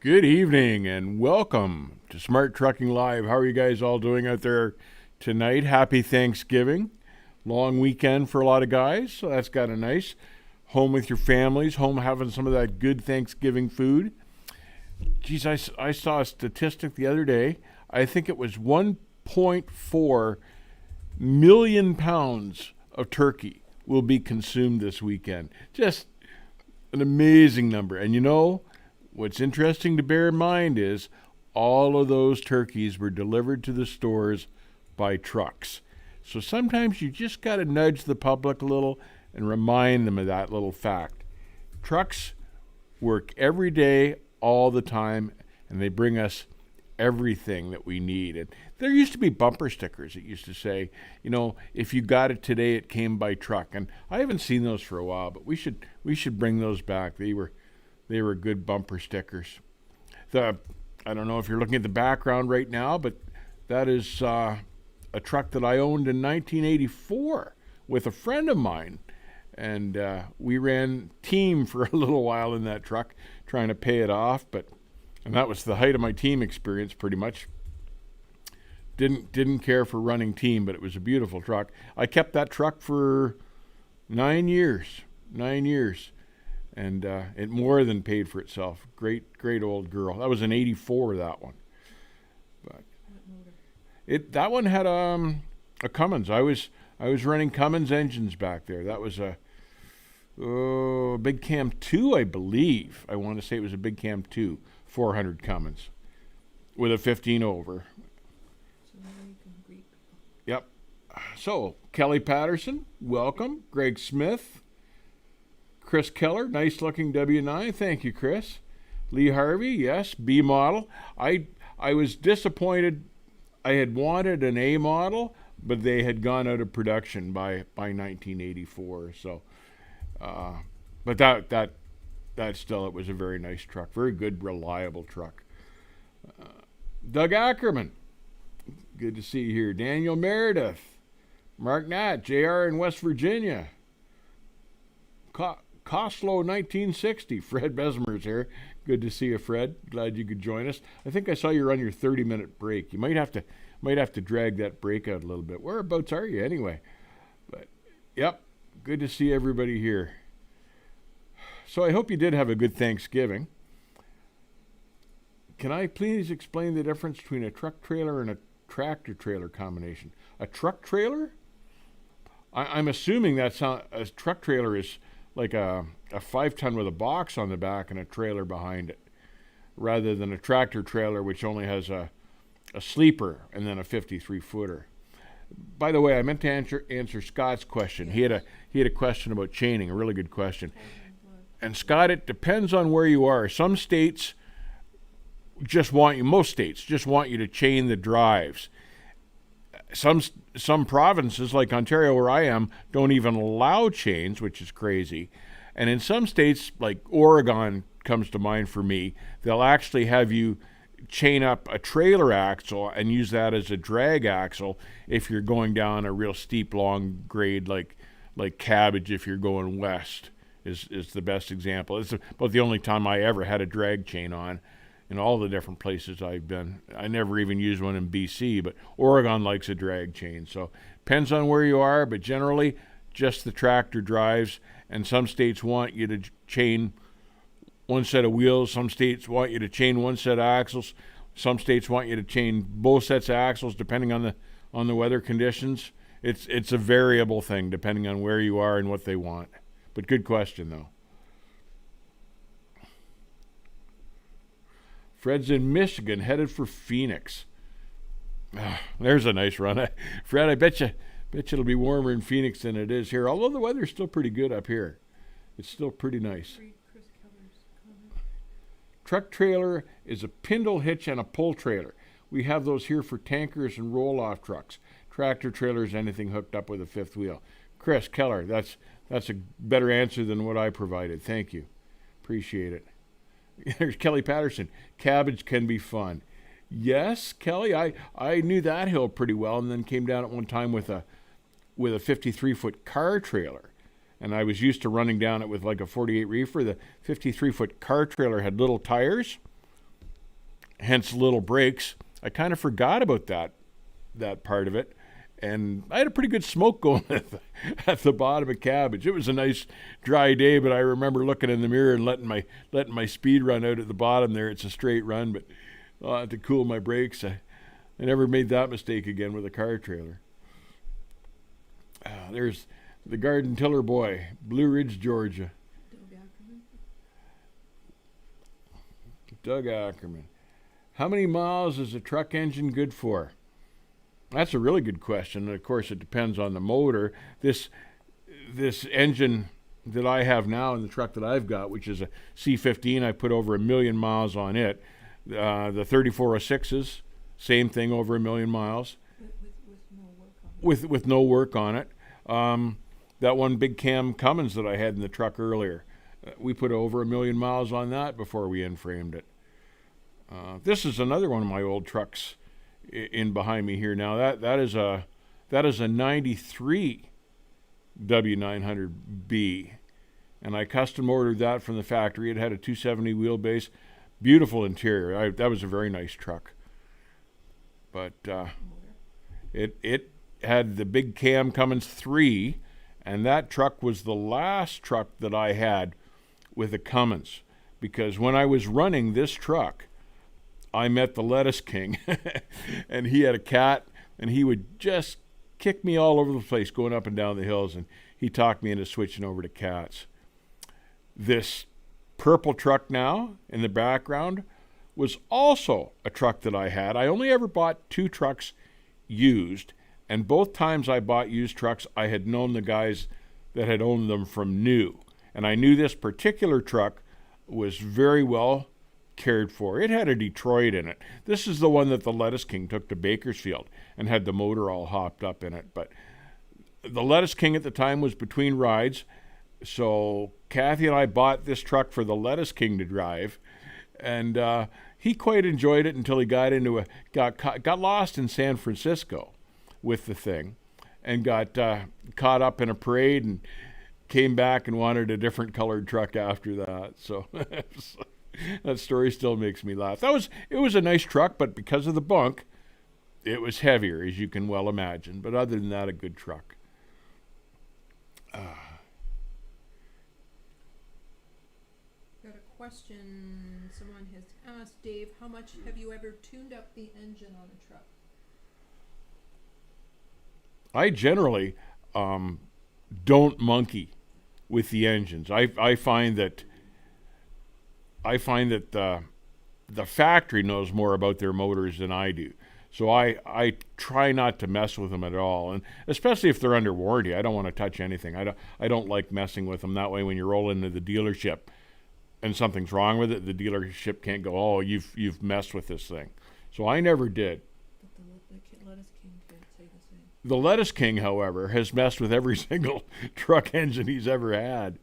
Good evening and welcome to Smart Trucking Live. How are you guys all doing out there tonight? Happy Thanksgiving. Long weekend for a lot of guys, so that's kind of nice. Home with your families, home having some of that good Thanksgiving food. Geez, I saw a statistic the other day. I think it was 1.4 million pounds of turkey will be consumed this weekend. Just an amazing number. And you know, what's interesting to bear in mind is all of those turkeys were delivered to the stores by trucks. So sometimes you just got to nudge the public a little and remind them of that little fact. Trucks work every day, all the time, and they bring us everything that we need. And there used to be bumper stickers that used to say, you know, if you got it today, it came by truck. And I haven't seen those for a while, but we should bring those back. They were good bumper stickers. I don't know if you're looking at the background right now, but that is a truck that I owned in 1984 with a friend of mine. And we ran team for a little while in that truck, trying to pay it off. And that was the height of my team experience, pretty much. Didn't care for running team, but it was a beautiful truck. I kept that truck for 9 years. 9 years. And it more than paid for itself. Great old girl. That was an 84, that one. But that one had a Cummins. I was running Cummins engines back there. That was a Big Cam 2, I believe. I want to say it was a Big Cam 2, 400 Cummins with a 15 over. So now you can greet. Yep. So, Kelly Patterson, welcome. Greg Smith. Chris Keller, nice looking W9. Thank you, Chris. Lee Harvey, yes, B model. I was disappointed. I had wanted an A model, but they had gone out of production by 1984. So, but that still, it was a very nice truck, very good, reliable truck. Doug Ackerman, good to see you here. Daniel Meredith, Mark Nat, JR in West Virginia. Costlow 1960, Fred Besmer's here. Good to see you, Fred. Glad you could join us. I think I saw you're on your 30-minute break. You might have to drag that break out a little bit. Whereabouts are you anyway? But yep, good to see everybody here. So I hope you did have a good Thanksgiving. Can I please explain the difference between a truck trailer and a tractor trailer combination? A truck trailer? I'm assuming a truck trailer is like a 5-ton with a box on the back and a trailer behind it, rather than a tractor trailer which only has a sleeper and then a 53-footer. By the way, I meant to answer Scott's question. He had a question about chaining, a really good question. And Scott, it depends on where you are. Some states most states just want you to chain the drives. Some provinces, like Ontario where I am, don't even allow chains, which is crazy. And in some states, like Oregon comes to mind for me, they'll actually have you chain up a trailer axle and use that as a drag axle if you're going down a real steep, long grade like Cabbage if you're going west is the best example. It's about the only time I ever had a drag chain on. In all the different places I've been. I never even used one in BC, but Oregon likes a drag chain. So depends on where you are, but generally just the tractor drives. And some states want you to chain one set of wheels. Some states want you to chain one set of axles. Some states want you to chain both sets of axles depending on the weather conditions. It's a variable thing depending on where you are and what they want. But good question though. Fred's in Michigan, headed for Phoenix. There's a nice run. Fred, I bet you it'll be warmer in Phoenix than it is here, although the weather's still pretty good up here. It's still pretty nice. Chris Keller's comment. Truck trailer is a spindle hitch and a pull trailer. We have those here for tankers and roll-off trucks. Tractor trailer is anything hooked up with a fifth wheel. Chris Keller, that's a better answer than what I provided. Thank you. Appreciate it. There's Kelly Patterson. Cabbage can be fun. Yes, Kelly, I knew that hill pretty well, and then came down at one time with a 53-foot car trailer. And I was used to running down it with like a 48 reefer. The 53-foot car trailer had little tires, hence little brakes. I kind of forgot about that part of it. And I had a pretty good smoke going at the bottom of cabbage. It was a nice dry day, but I remember looking in the mirror and letting my speed run out at the bottom there. It's a straight run, but to cool my brakes, I never made that mistake again with a car trailer. There's the Garden Tiller Boy, Blue Ridge, Georgia. Doug Ackerman. Doug Ackerman. How many miles is a truck engine good for? That's a really good question. And of course, it depends on the motor. This engine that I have now in the truck that I've got, which is a C15, I put over 1 million miles on it. The 3406s, same thing, over 1 million miles. With no work on it. With no work on it. That one big cam Cummins that I had in the truck earlier, we put over 1 million miles on that before we in-framed it. This is another one of my old trucks in behind me here now. That is a 93 W900B, and I custom ordered that from the factory. It had a 270 wheelbase, beautiful interior. That was a very nice truck, but it had the big cam Cummins 3, and that truck was the last truck that I had with a Cummins, because when I was running this truck, I met the Lettuce King, and he had a cat, and he would just kick me all over the place going up and down the hills, and he talked me into switching over to cats. This purple truck now in the background was also a truck that I had. I only ever bought 2 trucks used, and both times I bought used trucks, I had known the guys that had owned them from new. And I knew this particular truck was very well cared for. It had a Detroit in it. This is the one that the Lettuce King took to Bakersfield and had the motor all hopped up in it. But the Lettuce King at the time was between rides, so Kathy and I bought this truck for the Lettuce King to drive, and he quite enjoyed it until he got lost in San Francisco with the thing, and got caught up in a parade and came back and wanted a different colored truck after that. So that story still makes me laugh. It was a nice truck, but because of the bunk, it was heavier, as you can well imagine. But other than that, a good truck. Got a question. Someone has asked, Dave, how much have you ever tuned up the engine on a truck? I generally don't monkey with the engines. I find that the factory knows more about their motors than I do. So I try not to mess with them at all, and especially if they're under warranty. I don't want to touch anything. I don't like messing with them. That way, when you roll into the dealership and something's wrong with it, the dealership can't go, "Oh, you've messed with this thing." So I never did. But the Lettuce King can't say the same. The Lettuce King, however, has messed with every single truck engine he's ever had,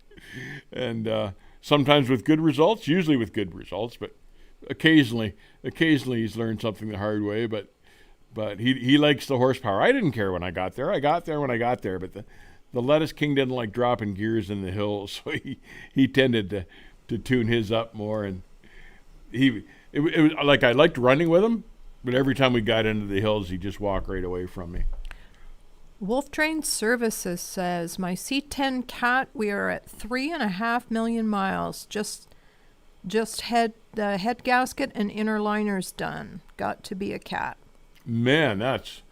and sometimes with good results, usually with good results, but occasionally he's learned something the hard way. But he likes the horsepower. I didn't care when I got there. I got there when I got there, but the Lettuce King didn't like dropping gears in the hills, so he tended to tune his up more. And it was like I liked running with him, but every time we got into the hills, he'd just walk right away from me. Wolf Train Services says, my C10 Cat, we are at 3.5 million miles. Just had the head gasket and inner liners done. Got to be a cat. Man, that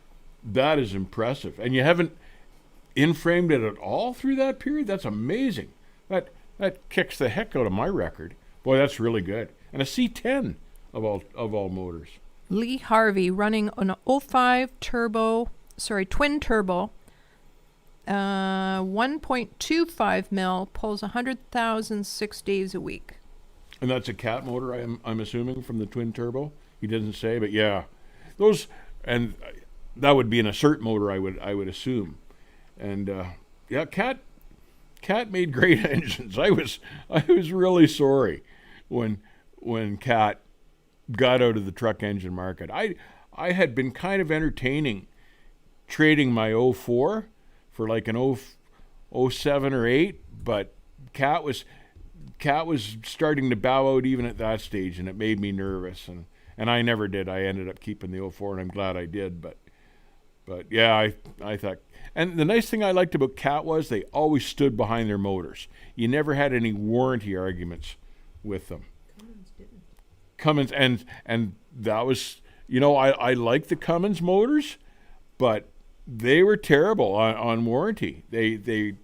is impressive. And you haven't in-framed it at all through that period? That's amazing. That kicks the heck out of my record. Boy, that's really good. And a C10 of all motors. Lee Harvey running an 05 twin turbo, 1.25 mil, pulls 100,000 6 days a week. And that's a cat motor, I'm assuming, from the twin turbo. He doesn't say, but yeah, those, and that would be an Assert motor, I would assume. And yeah, cat made great engines. I was really sorry when Cat got out of the truck engine market. I had been kind of entertaining trading my 04 for like an 07 or 8, but Cat was starting to bow out even at that stage, and it made me nervous. And And I never did. I ended up keeping the 04, and I'm glad I did. But yeah, I thought. And the nice thing I liked about Cat was they always stood behind their motors. You never had any warranty arguments with them. Cummins didn't. Cummins, and that was, I like the Cummins motors, but they were terrible on warranty. They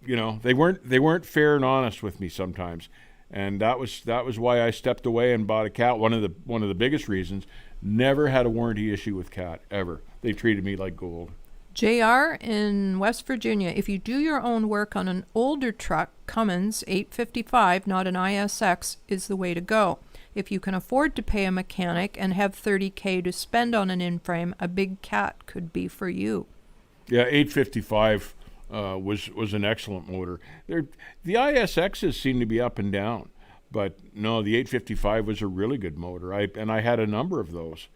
weren't fair and honest with me sometimes, and that was why I stepped away and bought a Cat. One of the biggest reasons. Never had a warranty issue with Cat ever. They treated me like gold. JR in West Virginia, if you do your own work on an older truck, Cummins 855, not an ISX, is the way to go. If you can afford to pay a mechanic and have $30K to spend on an in-frame, a big Cat could be for you. Yeah, 855 was an excellent motor. The ISXs seem to be up and down, but no, the 855 was a really good motor. I had a number of those,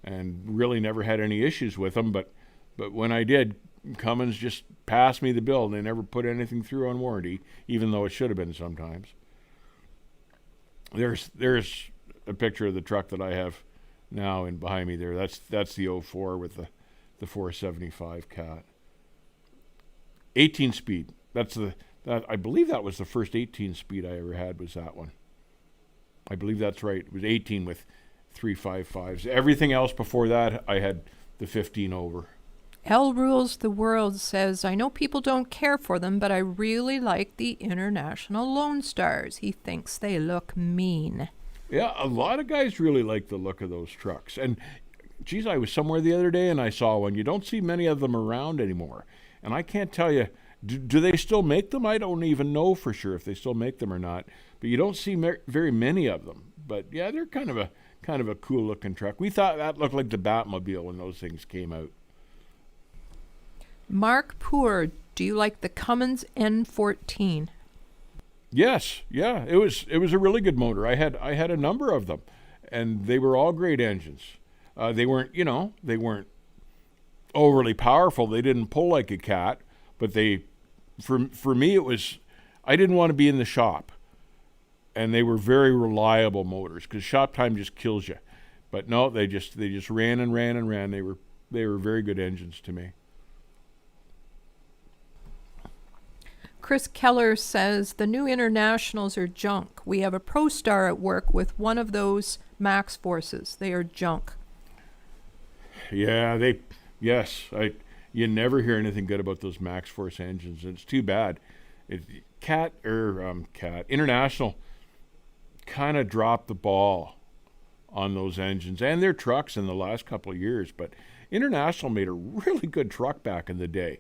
and really never had any issues with them. But when I did, Cummins just passed me the bill. They never put anything through on warranty, even though it should have been sometimes. There's a picture of the truck that I have now in behind me there. That's the 04 with the 475 Cat. 18 speed. I believe that was the first 18 speed I ever had, was that one. I believe that's right. It was 18 with 355s. Everything else before that, I had the 15 over. L Rules the World says, I know people don't care for them, but I really like the International Lone Stars. He thinks they look mean. Yeah, a lot of guys really like the look of those trucks. And, geez, I was somewhere the other day and I saw one. You don't see many of them around anymore. And I can't tell you, do they still make them? I don't even know for sure if they still make them or not. But you don't see very many of them. But, yeah, they're kind of a cool-looking truck. We thought that looked like the Batmobile when those things came out. Mark Poor, do you like the Cummins N14? Yes, yeah, it was a really good motor. I had a number of them, and they were all great engines. They weren't overly powerful. They didn't pull like a Cat, but for me it was, I didn't want to be in the shop, and they were very reliable motors because shop time just kills you. But no, they just ran and ran and ran. They were very good engines to me. Chris Keller says, the new Internationals are junk. We have a Pro Star at work with one of those Max Forces. They are junk. Yeah, you never hear anything good about those Max Force engines. It's too bad. International kind of dropped the ball on those engines and their trucks in the last couple of years, but International made a really good truck back in the day.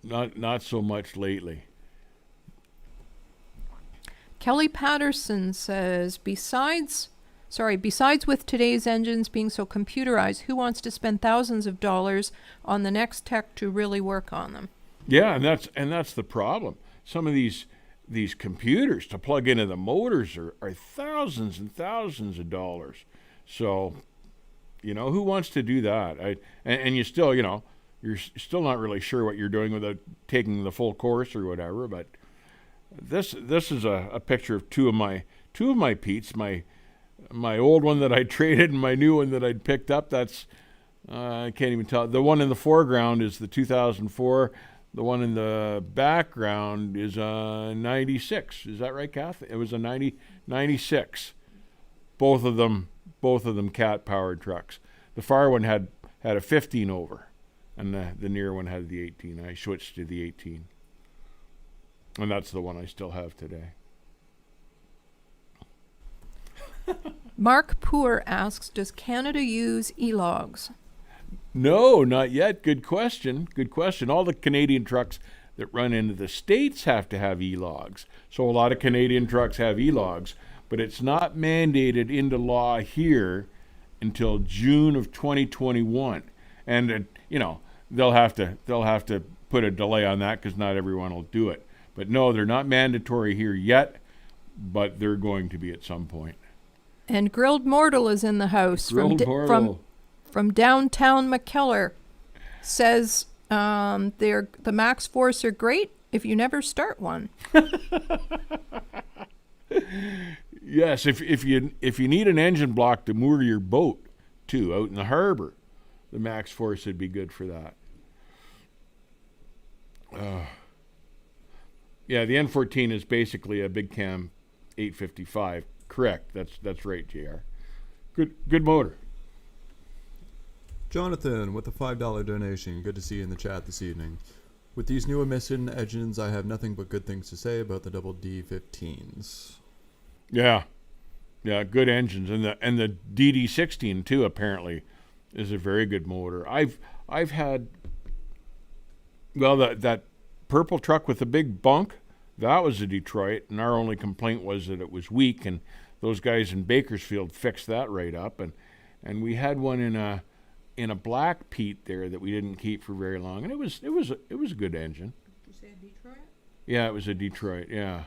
Not so much lately. Kelly Patterson says, besides with today's engines being so computerized, who wants to spend thousands of dollars on the next tech to really work on them? Yeah, and that's the problem. Some of these computers to plug into the motors are thousands and thousands of dollars. So, who wants to do that? And you still, you're still not really sure what you're doing without taking the full course or whatever. But this is a picture of two of my Peets, my old one that I traded and my new one that I'd picked up. That's I can't even tell. The one in the foreground is the 2004. The one in the background is a 96. Is that right, Kath? It was a 96. Both of them Cat powered trucks. The far one had a 15 over. And the near one had the 18. I switched to the 18. And that's the one I still have today. Mark Poor asks, does Canada use e-logs? No, not yet. Good question. All the Canadian trucks that run into the States have to have e-logs. So a lot of Canadian trucks have e-logs, but it's not mandated into law here until June of 2021. And, they'll have to put a delay on that because not everyone will do it. But no, they're not mandatory here yet, but they're going to be at some point. And Grilled Mortal is in the house from downtown McKellar. Says the Max Force are great if you never start one. Yes, if you need an engine block to moor your boat too out in the harbor, the Max Force would be good for that. Yeah, the N14 is basically a big cam 855. Correct. That's right, JR. Good motor. Jonathan with a $5 donation. Good to see you in the chat this evening. With these new emission engines, I have nothing but good things to say about the double D15s. Yeah, good engines, and the DD16 too apparently is a very good motor. I've had that purple truck with the big bunk, that was a Detroit, and our only complaint was that it was weak, and those guys in Bakersfield fixed that right up, and we had one in a black Pete there that we didn't keep for very long, and it was a good engine. Did you say Detroit? Yeah, it was a Detroit. Yeah,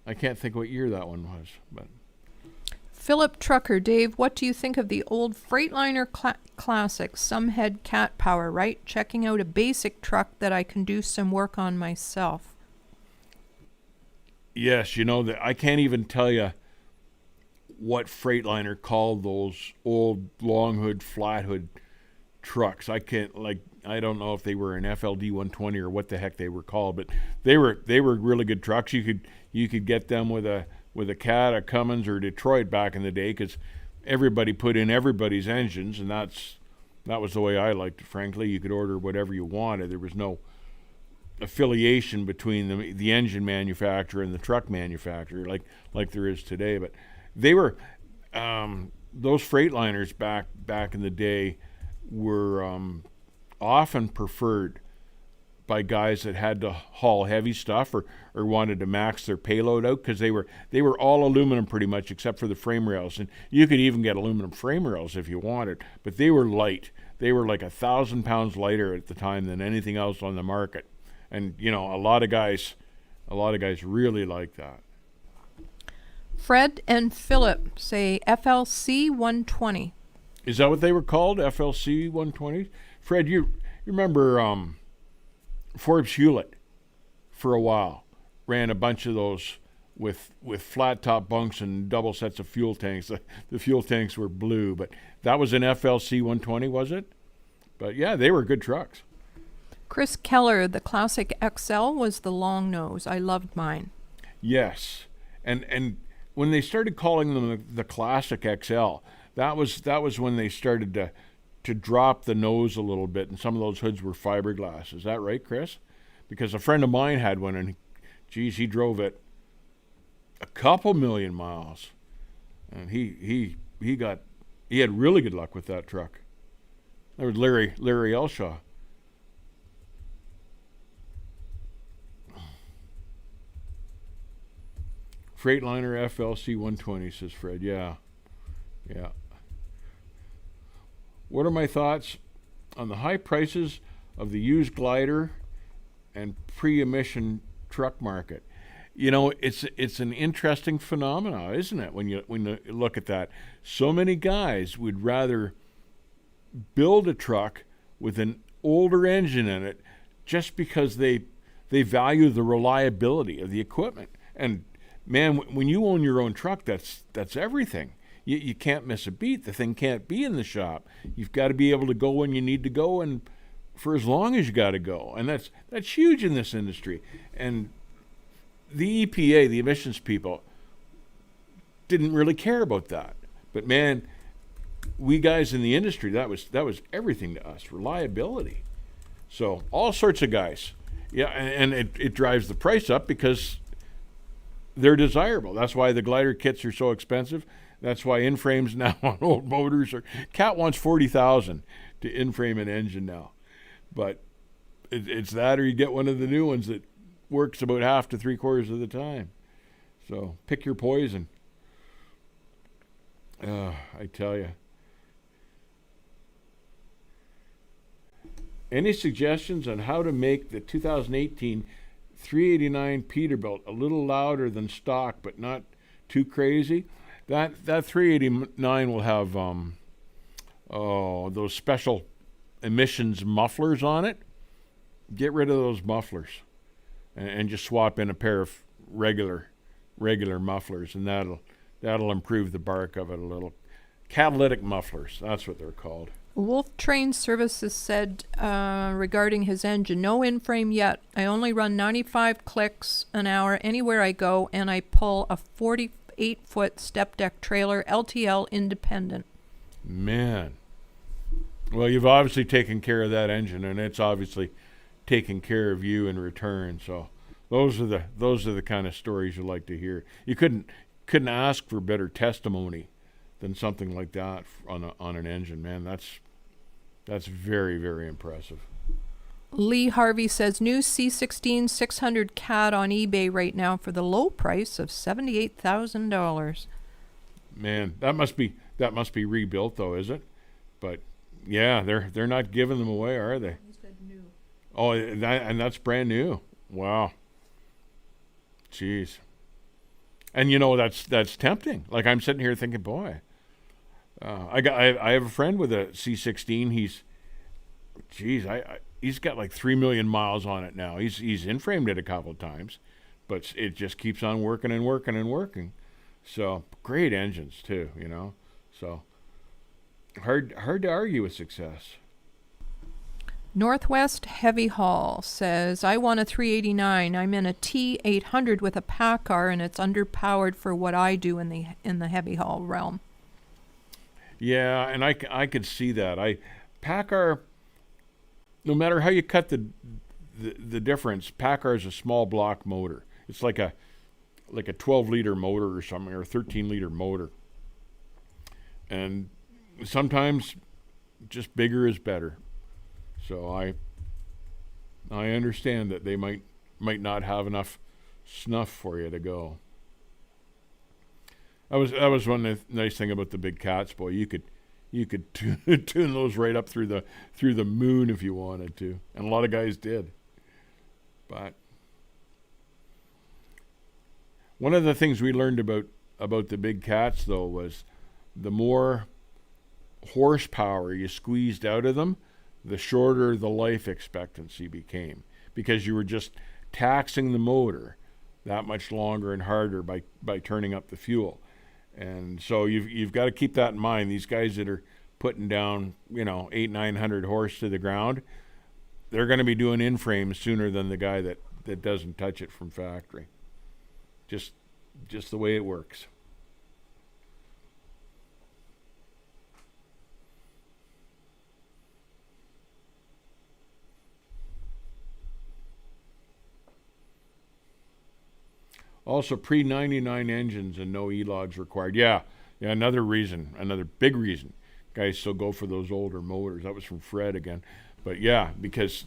I can't think what year that one was, but. Philip Trucker, Dave, what do you think of the old Freightliner Classic? Some had cat power, right? Checking out a basic truck that I can do some work on myself. Yes, that I can't even tell you what Freightliner called those old long hood, flat hood trucks. I don't know if they were an FLD 120 or what the heck they were called, but they were really good trucks. You could get them with a Cat, a Cummins, or a Detroit back in the day, because everybody put in everybody's engines, and that was the way I liked it. Frankly, you could order whatever you wanted. There was no affiliation between the engine manufacturer and the truck manufacturer like there is today. But they were those Freightliners back in the day were often preferred by guys that had to haul heavy stuff or wanted to max their payload out, because they were all aluminum pretty much except for the frame rails, and you could even get aluminum frame rails if you wanted, but they were light. They were like 1,000 pounds lighter at the time than anything else on the market, and a lot of guys really like that. Fred and Philip say FLC 120. Is that what they were called, FLC 120? Fred, you remember Forbes Hewlett for a while ran a bunch of those with flat top bunks and double sets of fuel tanks. The fuel tanks were blue, but that was an FLC 120, was it? But yeah, they were good trucks. Chris Keller, the Classic XL was the long nose. I loved mine. Yes, and when they started calling them the Classic XL, that was when they started to drop the nose a little bit, and some of those hoods were fiberglass. Is that right, Chris? Because a friend of mine had one, and he drove it a couple million miles, and he had really good luck with that truck. That was Larry Elshaw. Freightliner FLC 120, says Fred. Yeah. What are my thoughts on the high prices of the used glider and pre-emission truck market? It's an interesting phenomenon, isn't it? When you look at that, so many guys would rather build a truck with an older engine in it just because they value the reliability of the equipment. And man, when you own your own truck, that's everything. You can't miss a beat. The thing can't be in the shop. You've got to be able to go when you need to go, and for as long as you got to go. And that's huge in this industry. And the EPA, the emissions people, didn't really care about that. But man, we guys in the industry, that was everything to us, reliability. So all sorts of guys. Yeah, and it drives the price up because they're desirable. That's why the glider kits are so expensive. That's why in-frames now on old motors are. Cat wants $40,000 to in-frame an engine now, but it's that, or you get one of the new ones that works about half to 3/4 of the time. So pick your poison. I tell you. Any suggestions on how to make the 2018 389 Peterbilt a little louder than stock, but not too crazy? That 389 will have those special emissions mufflers on it. Get rid of those mufflers and just swap in a pair of regular mufflers, and that'll improve the bark of it a little. Catalytic mufflers, that's what they're called. Wolf Train Services said regarding his engine, no in-frame yet. I only run 95 clicks an hour anywhere I go, and I pull a 48-foot step deck trailer, LTL independent. Man. Well, you've obviously taken care of that engine, and it's obviously taking care of you in return. So those are the kind of stories you like to hear. You couldn't ask for better testimony than something like that on an engine, man. That's very, very impressive. Lee Harvey says new C16 600 CAT on eBay right now for the low price of $78,000. Man, that must be rebuilt though, is it? But yeah, they're not giving them away, are they? He said new. Oh, and that's brand new. Wow. Jeez. And you know that's tempting. Like I'm sitting here thinking, boy, I have a friend with a C16. He's got like 3 million miles on it now. He's in-framed it a couple of times, but it just keeps on working and working and working. So great engines too, you know. So hard to argue with success. Northwest Heavy Haul says, I want a 389. I'm in a T800 with a PACCAR, and it's underpowered for what I do in the heavy haul realm. Yeah, and I could see that. PACCAR, no matter how you cut the difference, PACCAR is a small block motor. It's like a 12-liter motor or something, or a 13-liter motor. And sometimes just bigger is better. So I understand that they might not have enough snuff for you to go. That was one nice thing about the big cats, boy. You could tune those right up through the moon if you wanted to, and a lot of guys did. But one of the things we learned about the big cats though was the more horsepower you squeezed out of them, the shorter the life expectancy became, because you were just taxing the motor that much longer and harder by turning up the fuel. And so you've got to keep that in mind. These guys that are putting down, 800-900 horse to the ground, they're going to be doing in-frame sooner than the guy that doesn't touch it from factory. Just the way it works. Also, pre-99 engines and no E-logs required. Yeah, another big reason. Guys still go for those older motors. That was from Fred again. But yeah, because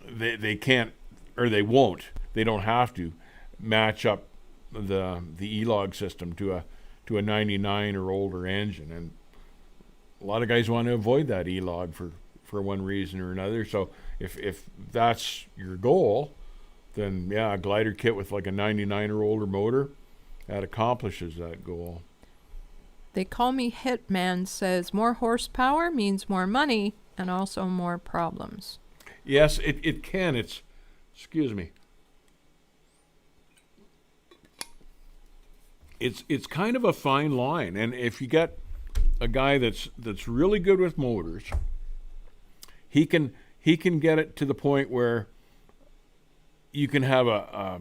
they can't, or they won't, they don't have to match up the E-log system to a 99 or older engine. And a lot of guys want to avoid that E-log for one reason or another. So if that's your goal, then yeah, a glider kit with like a 99 or older motor, that accomplishes that goal. They Call Me Hitman says, more horsepower means more money and also more problems. Yes, it can. Excuse me. It's kind of a fine line, and if you get a guy that's really good with motors, he can get it to the point where you can have a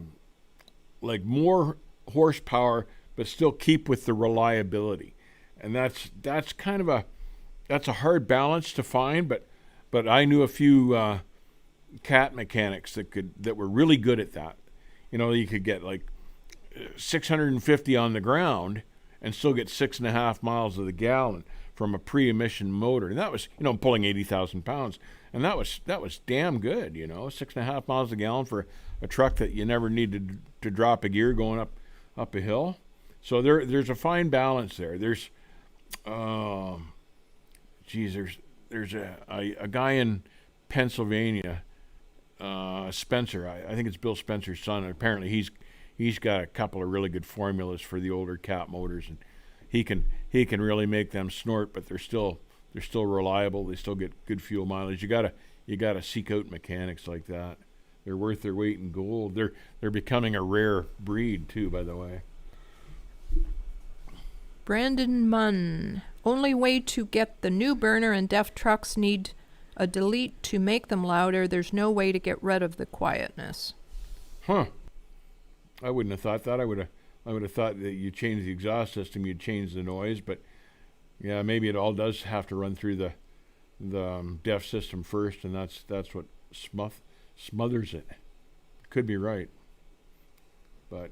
more horsepower, but still keep with the reliability, and that's kind of a hard balance to find. But I knew a few cat mechanics that were really good at that. You could get like 650 on the ground and still get 6.5 miles to the gallon from a pre-emission motor, and that was pulling 80,000 pounds. And that was damn good, 6.5 miles a gallon for a truck that you never needed to drop a gear going up a hill. So there's a fine balance there. There's a guy in Pennsylvania, Spencer. I think it's Bill Spencer's son. And apparently he's got a couple of really good formulas for the older cat motors, and he can really make them snort, but they're still reliable. They still get good fuel mileage. You gotta seek out mechanics like that. They're worth their weight in gold. They're becoming a rare breed too, by the way. Brandon Munn. Only way to get the new burner and DEF trucks need a delete to make them louder. There's no way to get rid of the quietness. Huh. I wouldn't have thought that. I would have thought that you change the exhaust system, you'd change the noise, but yeah, maybe it all does have to run through the DEF system first, and that's what smothers it. Could be right, but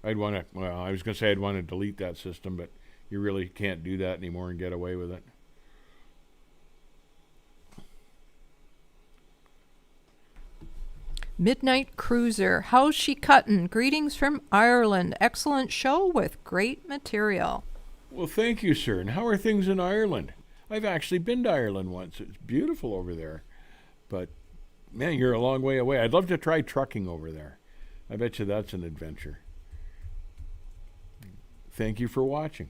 I was going to say I'd want to delete that system, but you really can't do that anymore and get away with it. Midnight Cruiser. How's she cuttin'? Greetings from Ireland. Excellent show with great material. Well, thank you, sir. And how are things in Ireland? I've actually been to Ireland once. It's beautiful over there. But, man, you're a long way away. I'd love to try trucking over there. I bet you that's an adventure. Thank you for watching.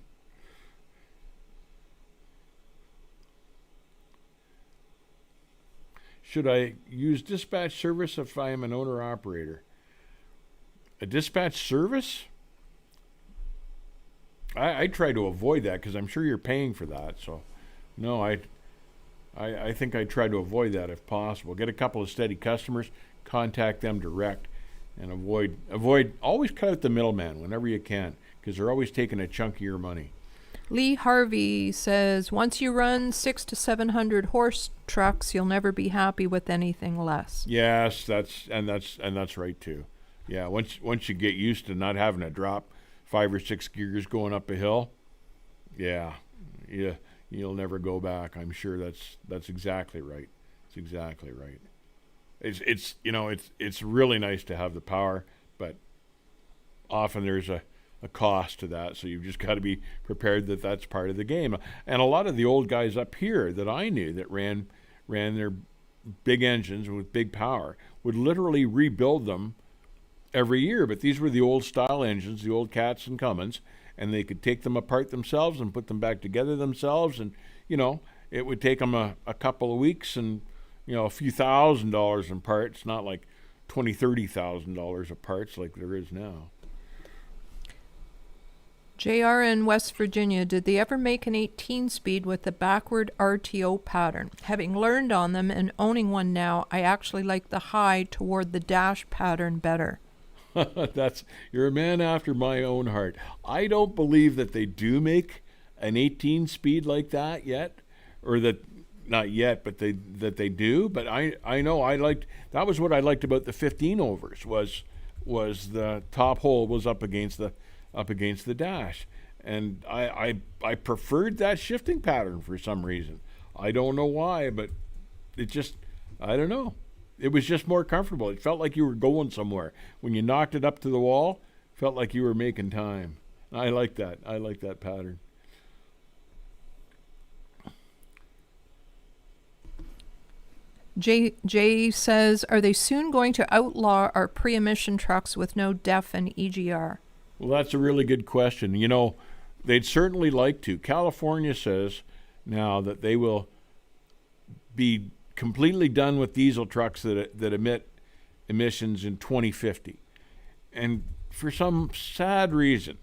Should I use dispatch service if I am an owner-operator? A dispatch service? I try to avoid that because I'm sure you're paying for that. So, no, I think I try to avoid that if possible. Get a couple of steady customers, contact them direct, and avoid. Always cut out the middleman whenever you can because they're always taking a chunk of your money. Lee Harvey says, once you run 600 to 700 horse trucks, you'll never be happy with anything less. Yes, that's right too. Yeah, once you get used to not having to drop 5 or 6 gears going up a hill, yeah, you'll never go back. I'm sure that's exactly right. It's exactly right. It's really nice to have the power, but often there's a cost to that, so you've just got to be prepared that that's part of the game. And a lot of the old guys up here that I knew that ran their big engines with big power would literally rebuild them every year. But these were the old style engines, the old Cats and Cummins, and they could take them apart themselves and put them back together themselves. And it would take them a couple of weeks and a few $1,000s in parts, not like $20,000-$30,000 of parts like there is now. JR in West Virginia, did they ever make an 18-speed with the backward RTO pattern? Having learned on them and owning one now, I actually like the high toward the dash pattern better. You're a man after my own heart. I don't believe that they do make an 18-speed like that yet, or that not yet, but that they do. But I know that was what I liked about the 15 overs was the top hole was up against the dash, and I preferred that shifting pattern for some reason. I don't know why, but I don't know. It was just more comfortable. It felt like you were going somewhere. When you knocked it up to the wall, it felt like you were making time. I like that. I like that pattern. Jay says, are they soon going to outlaw our pre-emission trucks with no DEF and EGR? Well, that's a really good question. They'd certainly like to. California says now that they will be completely done with diesel trucks that emit emissions in 2050. And for some sad reason,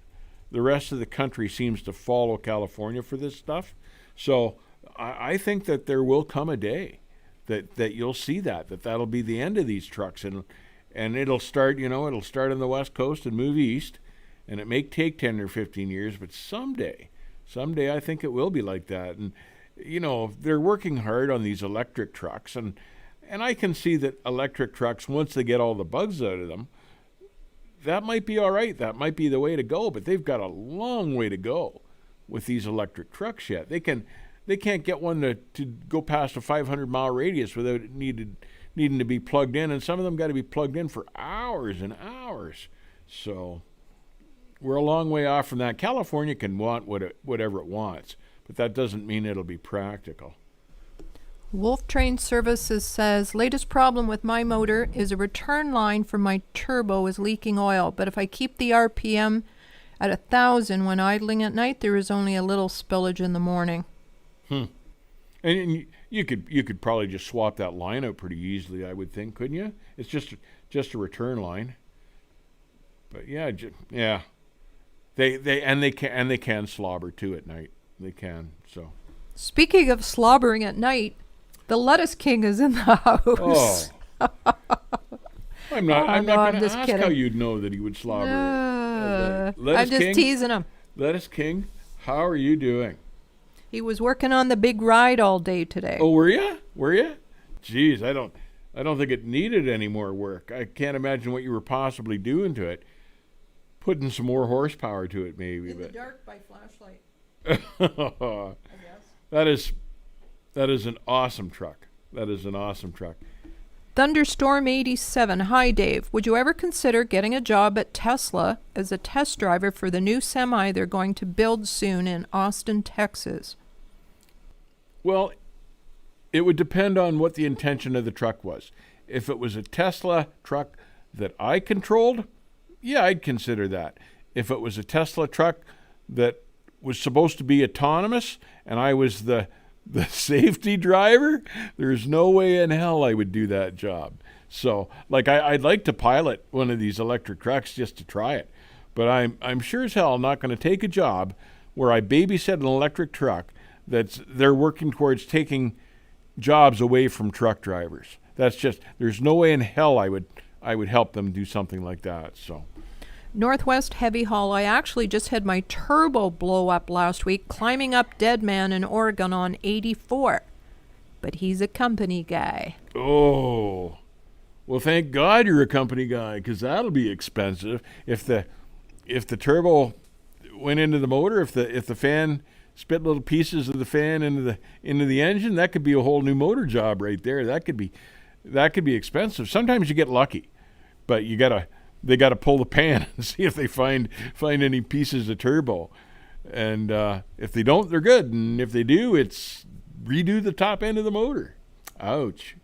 the rest of the country seems to follow California for this stuff. So I think that there will come a day that you'll see that'll be the end of these trucks. And it'll start, it'll start on the West Coast and move east. And it may take 10 or 15 years, but someday I think it will be like that. And, they're working hard on these electric trucks. And I can see that electric trucks, once they get all the bugs out of them, that might be all right. That might be the way to go. But they've got a long way to go with these electric trucks yet. They can't get one to go past a 500-mile radius without it needing to be plugged in. And some of them got to be plugged in for hours and hours. So we're a long way off from that. California can want whatever it wants, but that doesn't mean it'll be practical. Wolf Train Services says, latest problem with my motor is a return line for my turbo is leaking oil, but if I keep the RPM at 1,000 when idling at night, there is only a little spillage in the morning. And you could probably just swap that line out pretty easily, I would think, couldn't you? It's just a return line. But yeah. They can slobber too at night. They can. So. Speaking of slobbering at night, the Lettuce King is in the house. Oh. I'm not I'm going to just ask kidding. how you'd know that he would slobber. I'm Lettuce just King, teasing him. Lettuce King, how are you doing? He was working on the big ride all day today. Oh, were you? Were you? Jeez, I don't think it needed any more work. I can't imagine what you were possibly doing to it. Putting some more horsepower to it, maybe. In the But dark by flashlight, that I guess. is an awesome truck. That is an awesome truck. Thunderstorm 87. Hi, Dave. Would you ever consider getting a job at Tesla as a test driver for the new semi they're going to build soon in Austin, Texas? Well, it would depend on what the intention of the truck was. If it was a Tesla truck that I controlled, yeah, I'd consider that. If it was a Tesla truck that was supposed to be autonomous and I was the safety driver, there's no way in hell I would do that job. So, like, I'd like to pilot one of these electric trucks just to try it. But I'm sure as hell not going to take a job where I babysit an electric truck they're working towards taking jobs away from truck drivers. That's just, there's no way in hell I would help them do something like that. So. Northwest Heavy Haul. I actually just had my turbo blow up last week climbing up Dead Man in Oregon on 84. But he's a company guy. Oh. Well, thank God you're a company guy, because that'll be expensive. If the turbo went into the motor, if the fan spit little pieces of the fan into the engine, that could be a whole new motor job right there. That could be expensive. Sometimes you get lucky, but they gotta pull the pan and see if they find any pieces of turbo. And if they don't, they're good. And if they do, it's redo the top end of the motor. Ouch.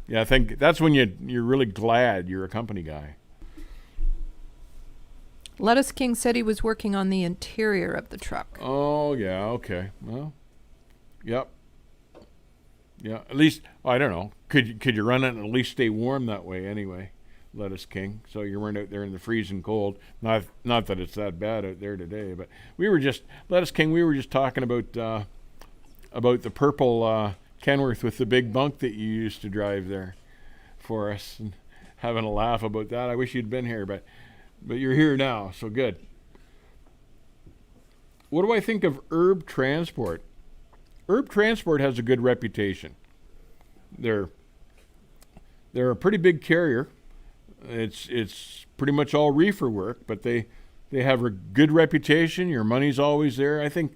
Yeah, I think that's when you're really glad you're a company guy. Lettuce King said he was working on the interior of the truck. Oh, yeah, okay. Well, yep. Yeah, at least, I don't know. Could you run it and at least stay warm that way anyway, Lettuce King, so you weren't out there in the freezing cold. Not that it's that bad out there today, but Lettuce King, we were just talking about the purple Kenworth with the big bunk that you used to drive there for us, and having a laugh about that. I wish you'd been here, but you're here now, so good. What do I think of Herb Transport? Herb Transport has a good reputation. They're a pretty big carrier. It's pretty much all reefer work, but they have a good reputation. Your money's always there. I think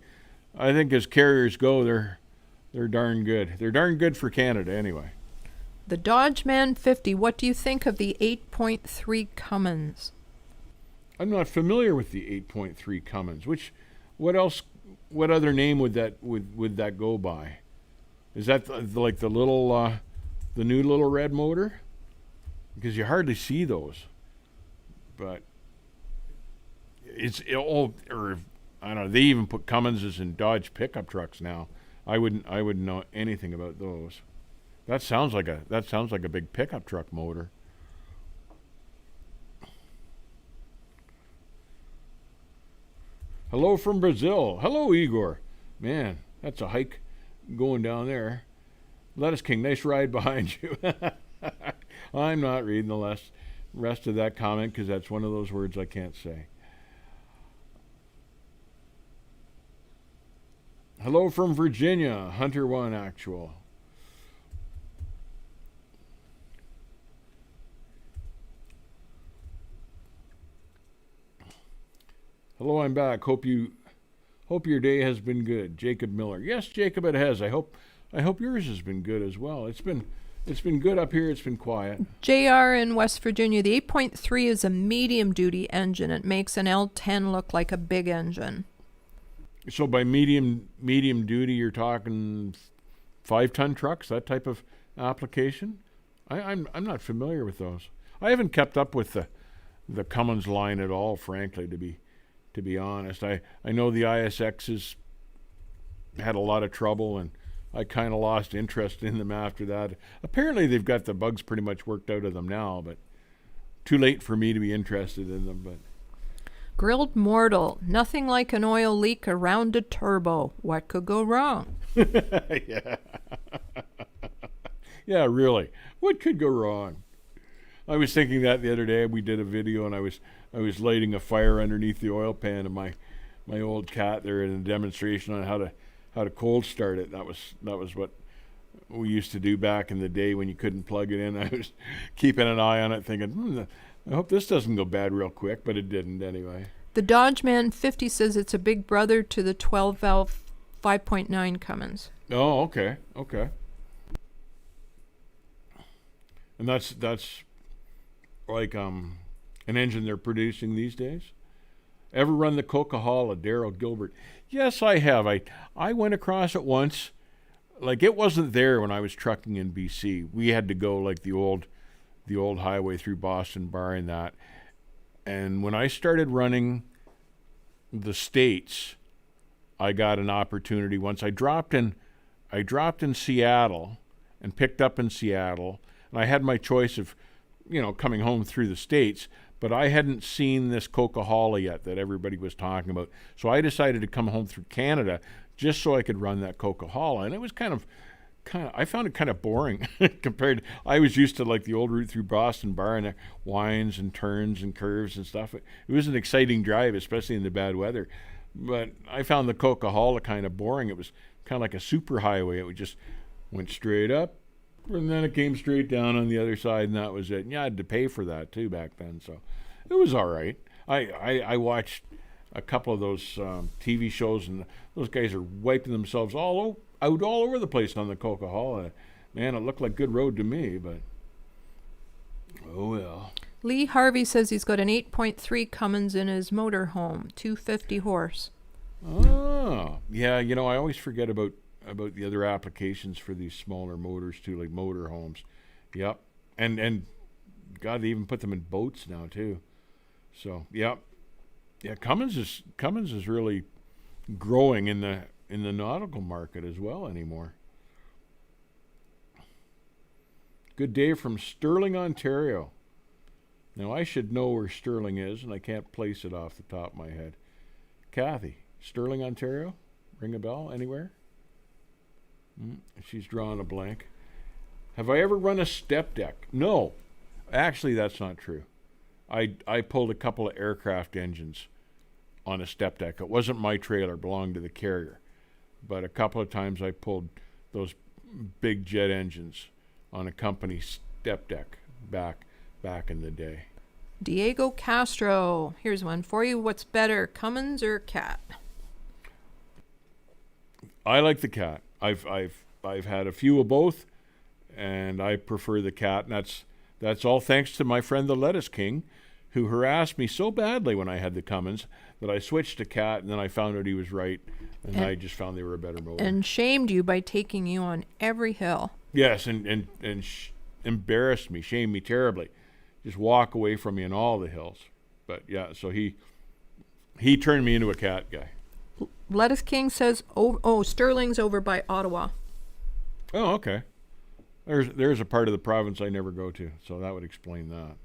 as carriers go, they're darn good. They're darn good for Canada anyway. The Dodge Man 50. What do you think of the 8.3 Cummins? I'm not familiar with the 8.3 Cummins. What other name would that go by? Is that like the new little red motor? Because you hardly see those. But I don't know. They even put Cumminses in Dodge pickup trucks now. I wouldn't know anything about those. That sounds like a big pickup truck motor. Hello from Brazil. Hello, Igor. Man, that's a hike going down there. Lettuce King, nice ride behind you. I'm not reading the rest of that comment because that's one of those words I can't say. Hello from Virginia. Hunter One Actual. Hello, I'm back. Hope your day has been good. Jacob Miller. Yes, Jacob, it has. I hope yours has been good as well. It's been good up here. It's been quiet. JR in West Virginia. The 8.3 is a medium duty engine. It makes an L10 look like a big engine. So by medium duty, you're talking 5-ton trucks, that type of application? I'm not familiar with those. I haven't kept up with the Cummins line at all, frankly, to be honest. I know the ISXs had a lot of trouble, and I kind of lost interest in them after that. Apparently they've got the bugs pretty much worked out of them now, but too late for me to be interested in them. But Grilled Mortal, nothing like an oil leak around a turbo. What could go wrong? Yeah. Yeah, really. What could go wrong? I was thinking that the other day. We did a video, and I was lighting a fire underneath the oil pan of my old cat there in a demonstration on how to cold start it. That was what we used to do back in the day when you couldn't plug it in. I was keeping an eye on it, thinking, I hope this doesn't go bad real quick, but it didn't anyway. The Dodge Man 50 says it's a big brother to the 12 valve 5.9 Cummins. Oh, okay. And that's like an engine they're producing these days. Ever run the Coca-Cola, Daryl Gilbert? Yes, I have. I went across it once. Like, it wasn't there when I was trucking in BC. We had to go like the old highway through Boston Bar and that. And when I started running the States, I got an opportunity once. I dropped in Seattle and picked up in Seattle, and I had my choice of, coming home through the States, but I hadn't seen this Coca-Cola yet that everybody was talking about. So I decided to come home through Canada just so I could run that Coca-Cola, and it was kind of I found it kind of boring compared. I was used to like the old route through Boston Bar and winds and turns and curves and stuff. It was an exciting drive, especially in the bad weather. But I found the Coca-Cola kind of boring. It was kind of like a super highway. It just went straight up, and then it came straight down on the other side, and that was it. And yeah, I had to pay for that too back then, so it was all right. I watched a couple of those TV shows, and those guys are wiping themselves all over the place on the Coca-Cola. Man, it looked like good road to me, but oh well. Lee Harvey says he's got an 8.3 Cummins in his motorhome, 250 horse. Oh, yeah. I always forget about the other applications for these smaller motors too, like motorhomes. Yep, and God, they even put them in boats now too. So yep, yeah. Cummins is really growing in the nautical market as well anymore. Good day from Sterling, Ontario. Now, I should know where Sterling is, and I can't place it off the top of my head. Kathy, Sterling, Ontario? Ring a bell anywhere? She's drawing a blank. Have I ever run a step deck? No. Actually, that's not true. I pulled a couple of aircraft engines on a step deck. It wasn't my trailer, it belonged to the carrier. But a couple of times I pulled those big jet engines on a company step deck back in the day. Diego Castro, here's one for you. What's better, Cummins or Cat? I like the Cat. I've had a few of both, and I prefer the Cat. And that's all thanks to my friend the Lettuce King, who harassed me so badly when I had the Cummins that I switched to Cat, and then I found out he was right, and I just found they were a better motor. And shamed you by taking you on every hill. Yes, and embarrassed me, shamed me terribly. Just walk away from me in all the hills. But yeah, so he turned me into a Cat guy. Lettuce King says, Sterling's over by Ottawa. Oh, okay. There's a part of the province I never go to, so that would explain that.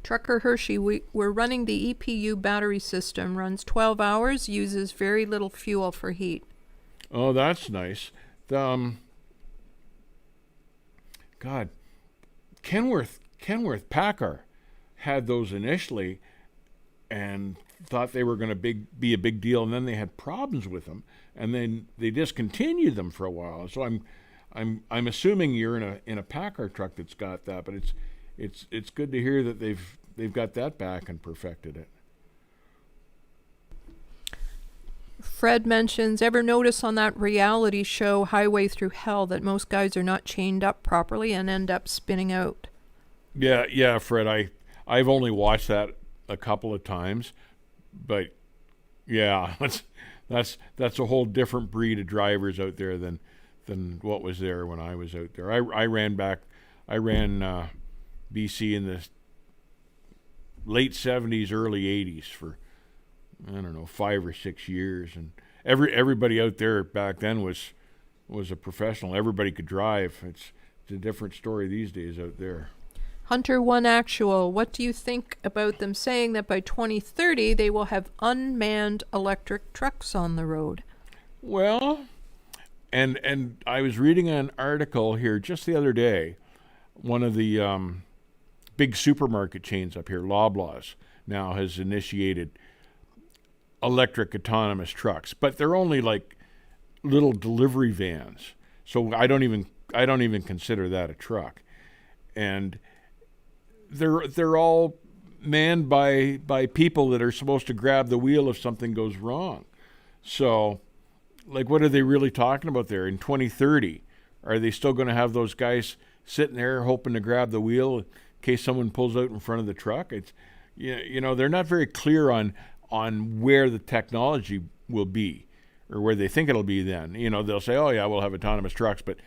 Trucker Hershey, we're running the EPU battery system, runs 12 hours, uses very little fuel for heat. Oh, that's nice. God, Kenworth Packard had those initially and thought they were going to be a big deal, and then they had problems with them, and then they discontinued them for a while. So I'm assuming you're in a Packard truck that's got that, but it's good to hear that they've got that back and perfected it. Fred mentions, ever notice on that reality show Highway Through Hell that most guys are not chained up properly and end up spinning out? Yeah, Fred. I've only watched that a couple of times, but yeah, that's a whole different breed of drivers out there than what was there when I was out there. I ran BC in the late 70s, early 80s for, I don't know, 5 or 6 years, and everybody out there back then was a professional. Everybody could drive. It's a different story these days out there. Hunter One Actual, what do you think about them saying that by 2030 they will have unmanned electric trucks on the road? Well, and I was reading an article here just the other day. One of the big supermarket chains up here, Loblaws, now has initiated electric autonomous trucks, but they're only like little delivery vans. So I don't even consider that a truck. And they're all manned by people that are supposed to grab the wheel if something goes wrong. So, like, what are they really talking about there? In 2030, are they still going to have those guys sitting there hoping to grab the wheel in case someone pulls out in front of the truck? It's, you know, they're not very clear on where the technology will be or where they think it'll be then. You know, they'll say, oh yeah, we'll have autonomous trucks, but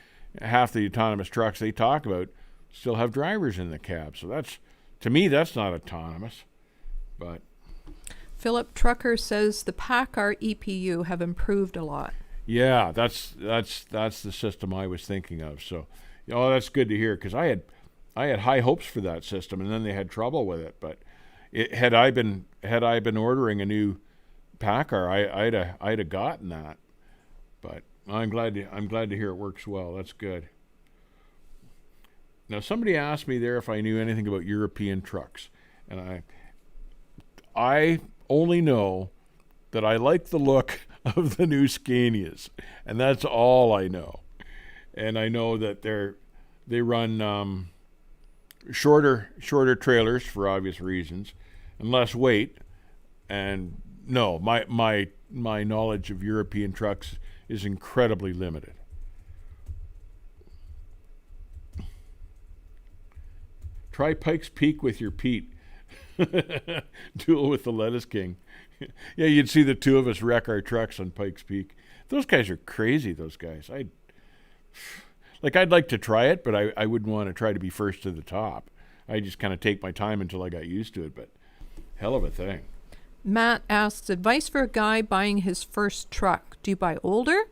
half the autonomous trucks they talk about still have drivers in the cab. So that's, to me, that's not autonomous. But Philip Trucker says the PACCAR EPU have improved a lot. yeah, that's the system I was thinking of. So, oh, that's good to hear, because I had high hopes for that system, and then they had trouble with it. But had I been ordering a new PACCAR, I'd have gotten that. But I'm glad to hear it works well. That's good. Now, somebody asked me there if I knew anything about European trucks, and I only know that I like the look of the new Scanias, and that's all I know. And I know that they run shorter trailers for obvious reasons, and less weight. And no, my knowledge of European trucks is incredibly limited. Try Pikes Peak with your Pete. Duel with the Lettuce King. Yeah, you'd see the two of us wreck our trucks on Pikes Peak. Those guys are crazy, those guys. I'd like to try it, but I wouldn't want to try to be first to the top. I just kind of take my time until I got used to it, but hell of a thing. Matt asks, advice for a guy buying his first truck. Do you buy older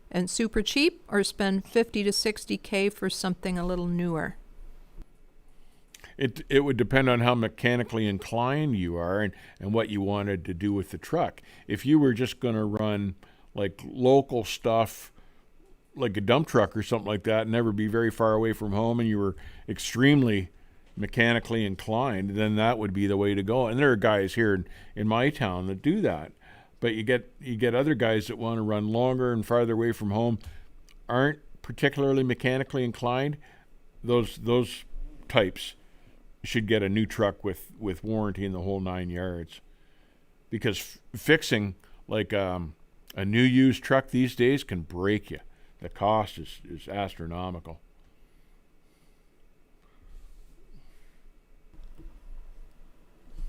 and super cheap, or spend 50 to 60K for something a little newer? It would depend on how mechanically inclined you are and what you wanted to do with the truck. If you were just going to run like local stuff, like a dump truck or something like that, and never be very far away from home, and you were extremely mechanically inclined, then that would be the way to go. And there are guys here in my town that do that. But you get other guys that want to run longer and farther away from home, aren't particularly mechanically inclined. Those types should get a new truck with warranty in the whole 9 yards. Because fixing like a new used truck these days can break you. The cost is astronomical.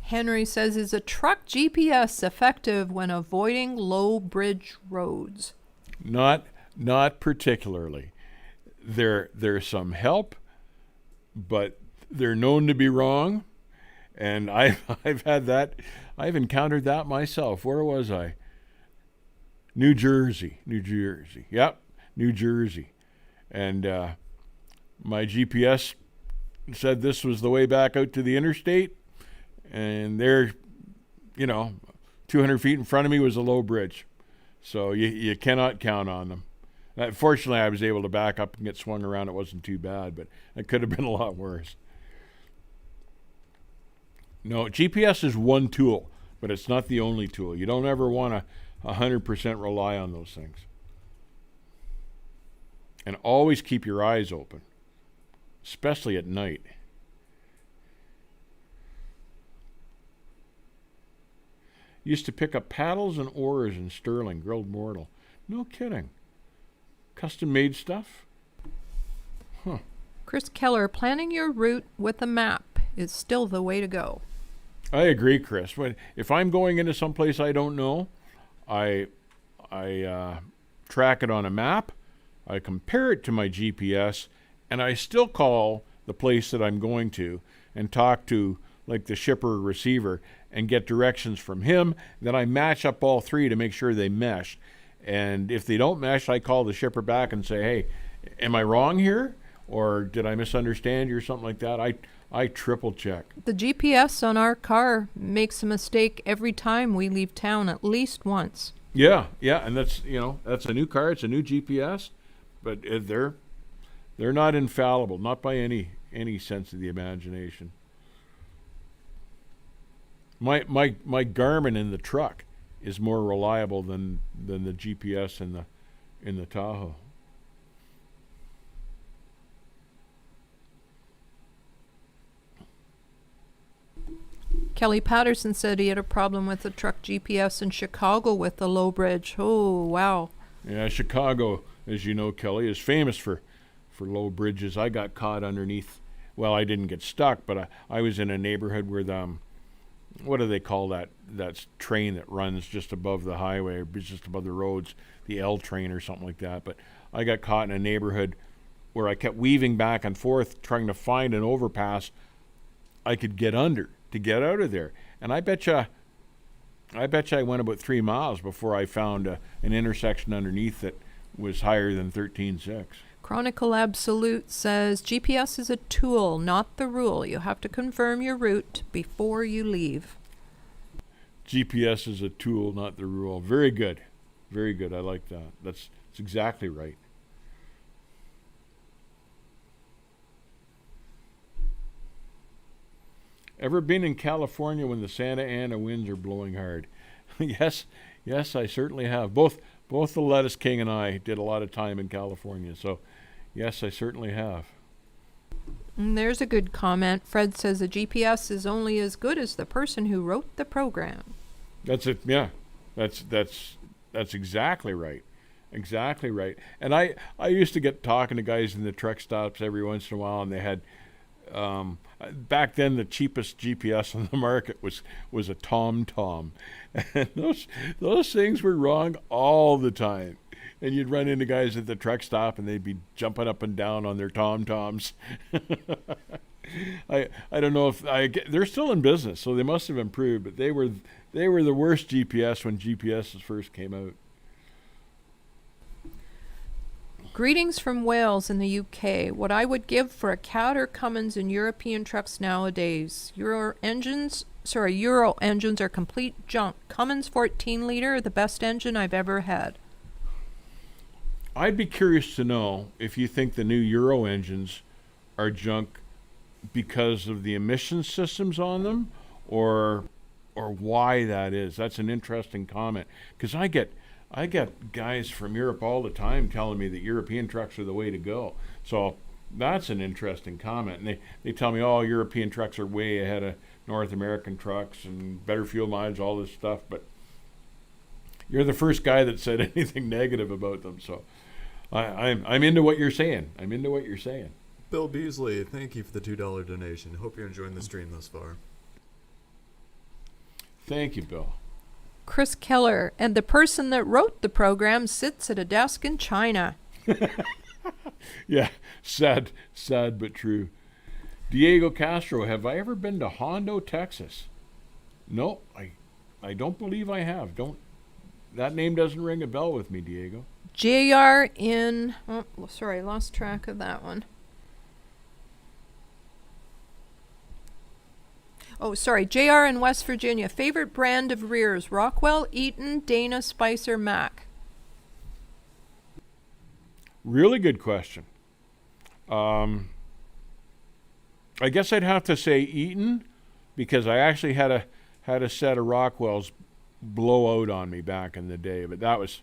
Henry says, is a truck GPS effective when avoiding low bridge roads? Not particularly. There's some help, but they're known to be wrong, and I've had that. I've encountered that myself. Where was I? New Jersey. Yep, New Jersey. And my GPS said this was the way back out to the interstate, and there, 200 feet in front of me was a low bridge. So you cannot count on them. Fortunately, I was able to back up and get swung around. It wasn't too bad, but it could have been a lot worse. No, GPS is one tool, but it's not the only tool. You don't ever want to 100% rely on those things. And always keep your eyes open, especially at night. Used to pick up paddles and oars in Sterling, grilled mortal. No kidding. Custom-made stuff? Huh. Chris Keller, planning your route with a map is still the way to go. I agree, Chris. If I'm going into some place I don't know, I track it on a map, I compare it to my GPS, and I still call the place that I'm going to and talk to like the shipper or receiver and get directions from him. Then I match up all three to make sure they mesh. And if they don't mesh, I call the shipper back and say, hey, am I wrong here? or did I misunderstand you or something like that? I triple check. The GPS on our car makes a mistake every time we leave town, at least once. Yeah, and that's that's a new car. It's a new GPS, but they're not infallible, not by any sense of the imagination. My Garmin in the truck is more reliable than the GPS in the Tahoe. Kelly Patterson said he had a problem with the truck GPS in Chicago with the low bridge. Oh, wow. Yeah, Chicago, as you know, Kelly, is famous for low bridges. I got caught underneath. Well, I didn't get stuck, but I was in a neighborhood where what do they call that train that runs just above the highway, or just above the roads, the L train or something like that. But I got caught in a neighborhood where I kept weaving back and forth trying to find an overpass I could get under to get out of there. And I bet you I went about 3 miles before I found an intersection underneath that was higher than 13.6. Chronicle Absolute says GPS is a tool, not the rule. You have to confirm your route before you leave. GPS is a tool, not the rule. Very good. Very good. I like that. That's exactly right. Ever been in California when the Santa Ana winds are blowing hard? Yes, I certainly have. Both the Lettuce King and I did a lot of time in California, so yes, I certainly have. And there's a good comment. Fred says a GPS is only as good as the person who wrote the program. That's it. Yeah, that's exactly right. Exactly right. And I used to get talking to guys in the truck stops every once in a while, and they had back then the cheapest GPS on the market was a TomTom, and those things were wrong all the time. And you'd run into guys at the truck stop, and they'd be jumping up and down on their TomToms. I don't know if they're still in business, so they must have improved. But they were the worst GPS when GPSs first came out. Greetings from Wales in the UK. What I would give for a Cat or Cummins in European trucks nowadays. Euro engines are complete junk. Cummins 14 liter, the best engine I've ever had. I'd be curious to know if you think the new Euro engines are junk because of the emission systems on them, or why that is. That's an interesting comment, because I get guys from Europe all the time telling me that European trucks are the way to go. So that's an interesting comment. And they tell me, oh, European trucks are way ahead of North American trucks and better fuel mileage, all this stuff. But you're the first guy that said anything negative about them. So I'm into what you're saying. Bill Beasley, thank you for the $2 donation. Hope you're enjoying the stream thus far. Thank you, Bill. Chris Keller, and the person that wrote the program sits at a desk in China. Yeah, sad but true. Diego Castro, have I ever been to Hondo, Texas? No, I don't believe I have. That name doesn't ring a bell with me, Diego. JR in, sorry, lost track of that one. Oh, sorry, JR in West Virginia. Favorite brand of rears, Rockwell, Eaton, Dana, Spicer, Mack? Really good question. I guess I'd have to say Eaton, because I actually had a set of Rockwells blow out on me back in the day, but that was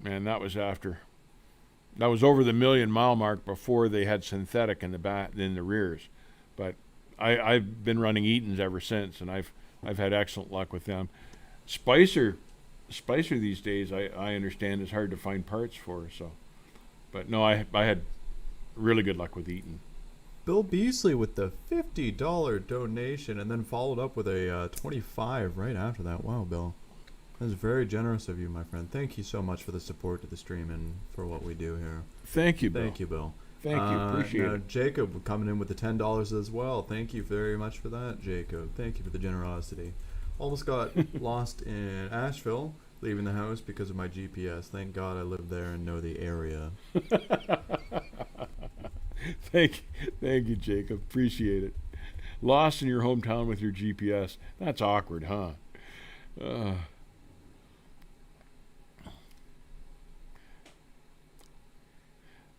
over the 1,000,000-mile mark before they had synthetic in the rears. But I've been running Eatons ever since, and I've had excellent luck with them. Spicer these days, I understand, is hard to find parts for. So, but no, I had really good luck with Eaton. Bill Beasley with the $50 donation, and then followed up with a 25 right after that. Wow, Bill, that's very generous of you, my friend. Thank you so much for the support to the stream and for what we do here. Thank you, Bill. Thank you, Bill. Thank you. Appreciate it. Jacob coming in with the $10 as well. Thank you very much for that, Jacob. Thank you for the generosity. Almost got lost in Asheville, leaving the house because of my GPS. Thank God I live there and know the area. Thank you, Jacob. Appreciate it. Lost in your hometown with your GPS. That's awkward, huh? Uh,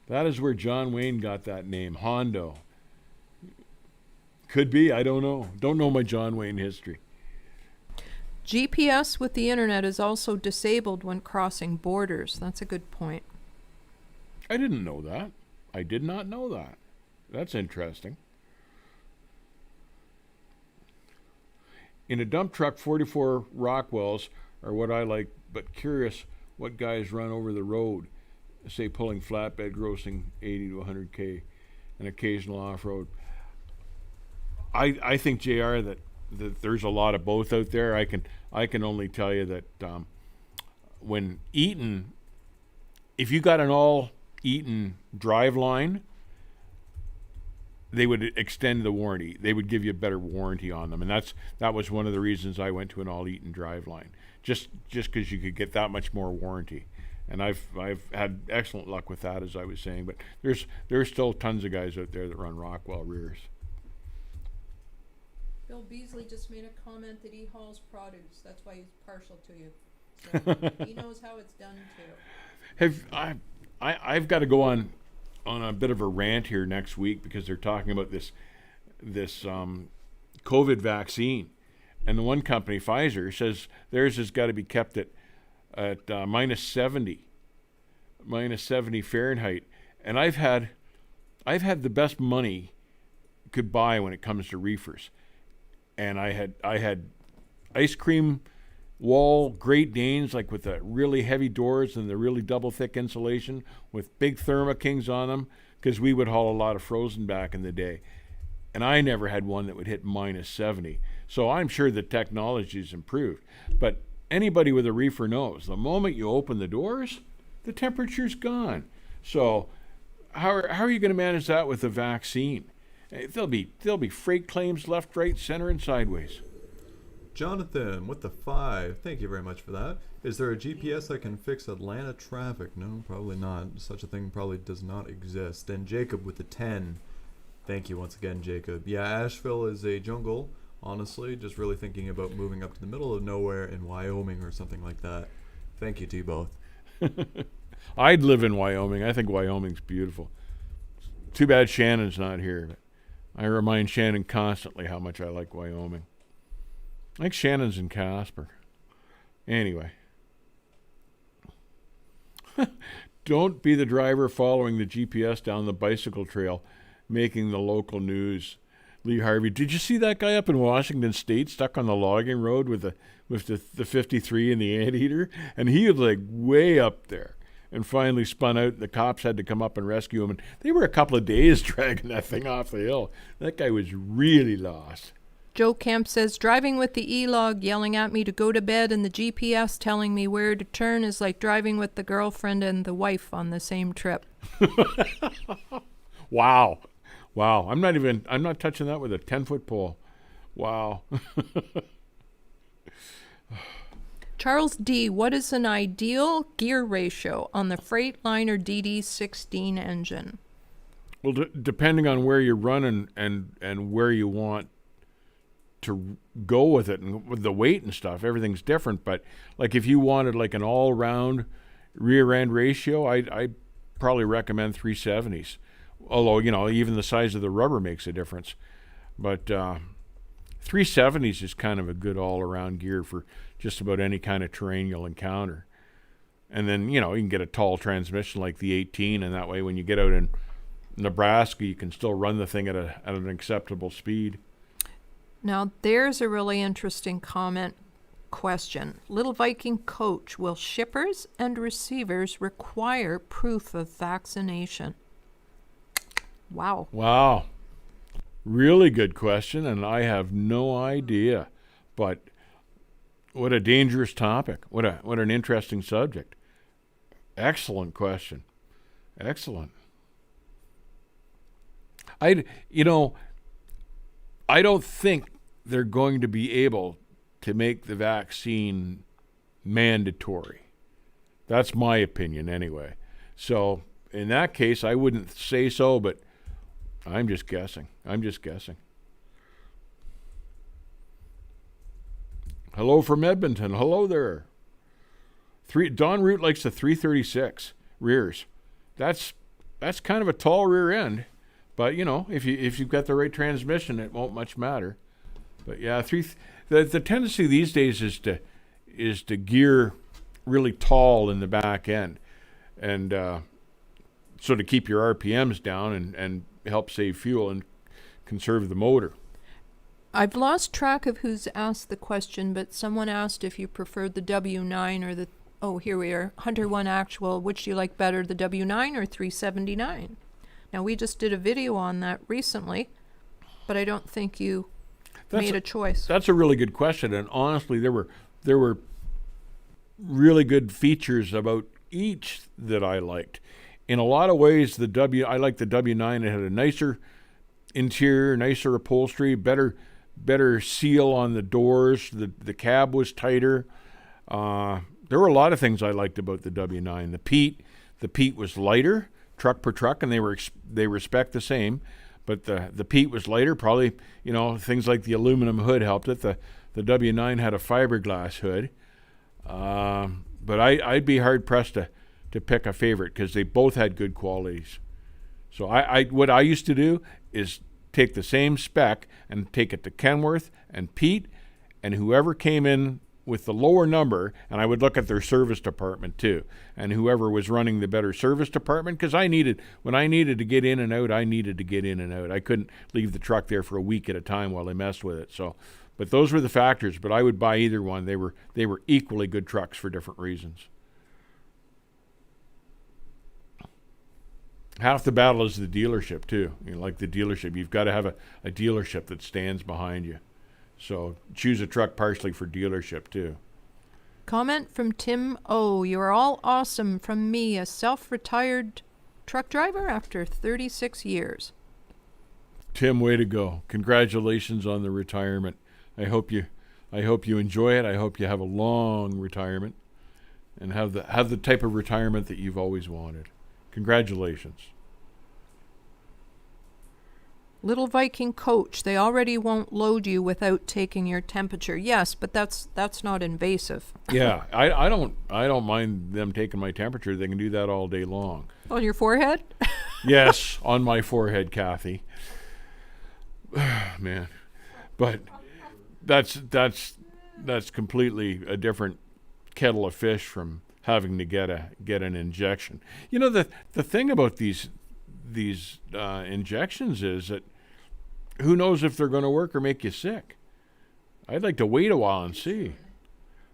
that is where John Wayne got that name, Hondo. Could be, I don't know. Don't know my John Wayne history. GPS with the internet is also disabled when crossing borders. That's a good point. I didn't know that. I did not know that. That's interesting. In a dump truck, 44 Rockwells are what I like, but curious what guys run over the road, say pulling flatbed, grossing 80 to 100K, an occasional off-road. I think, JR, that there's a lot of both out there. I can only tell you that when Eaton, if you got an all Eaton drive line, they would extend the warranty. They would give you a better warranty on them, and that was one of the reasons I went to an all Eaton drive line, just because you could get that much more warranty. And I've had excellent luck with that, as I was saying. But there's still tons of guys out there that run Rockwell rears. Bill Beasley just made a comment that he hauls produce. That's why he's partial to you. So he knows how it's done too. I've got to go on a bit of a rant here next week because they're talking about this COVID vaccine, and the one company, Pfizer, says theirs has got to be kept at minus 70 Fahrenheit, and I've had the best money could buy when it comes to reefers, and I had ice cream wall Great Danes, like with the really heavy doors and the really double thick insulation with big Therma Kings on them, because we would haul a lot of frozen back in the day. And I never had one that would hit minus 70. So I'm sure the technology's improved. But anybody with a reefer knows the moment you open the doors, the temperature's gone. So how are you going to manage that with the vaccine? There'll be freight claims left, right, center, and sideways. Jonathan with the 5. Thank you very much for that. Is there a GPS that can fix Atlanta traffic? No, probably not. Such a thing probably does not exist. And Jacob with the 10. Thank you once again, Jacob. Yeah, Asheville is a jungle, honestly. Just really thinking about moving up to the middle of nowhere in Wyoming or something like that. Thank you to you both. I'd live in Wyoming. I think Wyoming's beautiful. Too bad Shannon's not here. But I remind Shannon constantly how much I like Wyoming. I think Shannon's in Casper. Anyway. Don't be the driver following the GPS down the bicycle trail, making the local news. Lee Harvey. Did you see that guy up in Washington State stuck on the logging road with the 53 and the anteater? And he was like way up there and finally spun out. The cops had to come up and rescue him. And they were a couple of days dragging that thing off the hill. That guy was really lost. Joe Camp says, driving with the E-log yelling at me to go to bed and the GPS telling me where to turn is like driving with the girlfriend and the wife on the same trip. Wow. I'm not touching that with a 10-foot pole. Wow. Charles D., what is an ideal gear ratio on the Freightliner DD16 engine? Well, depending on where you run and where you want to go with it and with the weight and stuff, everything's different. But like if you wanted like an all-round rear end ratio, I'd probably recommend 370s. Although, even the size of the rubber makes a difference. But 370s is kind of a good all-around gear for just about any kind of terrain you'll encounter. And then, you can get a tall transmission like the 18, and that way when you get out in Nebraska, you can still run the thing at an acceptable speed. Now, there's a really interesting question. Little Viking Coach, will shippers and receivers require proof of vaccination? Wow. Really good question, and I have no idea. But what a dangerous topic. What an interesting subject. Excellent question. Excellent. I don't think they're going to be able to make the vaccine mandatory. That's my opinion anyway. So in that case, I wouldn't say so, but I'm just guessing. Hello from Edmonton. Hello there. Don Root likes the 336 rears. That's kind of a tall rear end, but if you've got the right transmission, it won't much matter. But yeah, the tendency these days is to gear really tall in the back end, and so to keep your RPMs down and help save fuel and conserve the motor. I've lost track of who's asked the question, but someone asked if you preferred the W9 or the, oh, here we are, Hunter 1 Actual. Which do you like better, the W9 or 379? Now, we just did a video on that recently, but I don't think you made a choice. That's a really good question, and honestly, there were really good features about each that I liked. In a lot of ways, I liked the W9. It had a nicer interior, nicer upholstery, better seal on the doors. The cab was tighter. There were a lot of things I liked about the W9. The peat was lighter, truck per truck, and they respect the same. But the peat was lighter. Probably things like the aluminum hood helped it. The W9 had a fiberglass hood. But I'd be hard pressed to pick a favorite because they both had good qualities. So what I used to do is take the same spec and take it to Kenworth and Pete and whoever came in with the lower number, and I would look at their service department too, and whoever was running the better service department, because when I needed to get in and out, I needed to get in and out. I couldn't leave the truck there for a week at a time while they messed with it. So, but those were the factors. But I would buy either one. They were equally good trucks for different reasons. Half the battle is the dealership too. Like the dealership, you've got to have a dealership that stands behind you. So choose a truck partially for dealership too. Comment from Tim O. You are all awesome. From me, a self-retired truck driver after 36 years. Tim, way to go. Congratulations on the retirement. I hope you enjoy it. I hope you have a long retirement and have the type of retirement that you've always wanted. Congratulations. Little Viking Coach, they already won't load you without taking your temperature. Yes, but that's not invasive. Yeah, I don't mind them taking my temperature. They can do that all day long. On your forehead? Yes, on my forehead, Kathy. Man, but that's completely a different kettle of fish from having to get an injection. The thing about these injections is that who knows if they're going to work or make you sick. I'd like to wait a while and see.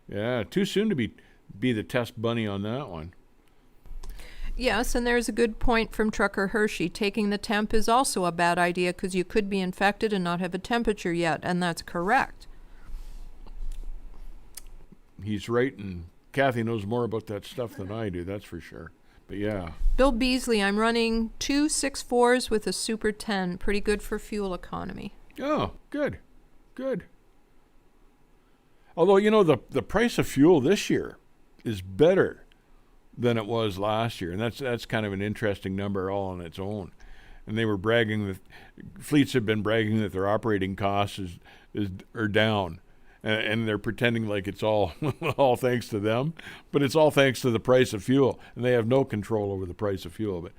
Yeah, too soon to be the test bunny on that one. Yes, and there's a good point from Trucker Hershey. Taking the temp is also a bad idea because you could be infected and not have a temperature yet, and that's correct. He's right, and Kathy knows more about that stuff than I do, that's for sure. But yeah. Bill Beasley, I'm running 2 6.4s with a Super 10. Pretty good for fuel economy. Oh, good. Although, the price of fuel this year is better than it was last year. And that's kind of an interesting number all on its own. And they were fleets have been bragging that their operating costs are down. And they're pretending like it's all thanks to them, but it's all thanks to the price of fuel, and they have no control over the price of fuel. But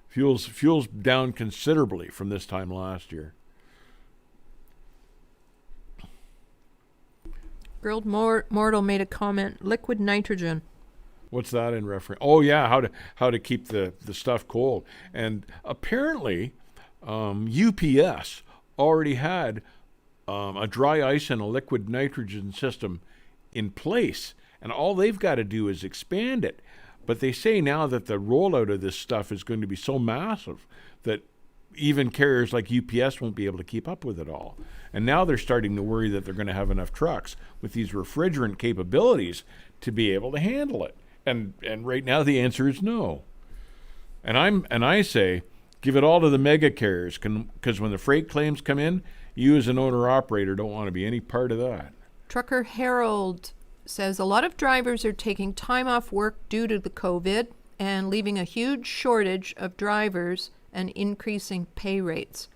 fuel's down considerably from this time last year. Grilled Mortal made a comment. Liquid nitrogen. What's that in reference? Oh yeah, how to keep the stuff cold. And apparently, UPS already had a dry ice and a liquid nitrogen system in place, and all they've got to do is expand it. But they say now that the rollout of this stuff is going to be so massive that even carriers like UPS won't be able to keep up with it all. And now they're starting to worry that they're going to have enough trucks with these refrigerant capabilities to be able to handle it. And right now the answer is no. And I say give it all to the mega carriers, because when the freight claims come in, you as an owner-operator don't want to be any part of that. Trucker Harold says a lot of drivers are taking time off work due to the COVID and leaving a huge shortage of drivers and increasing pay rates.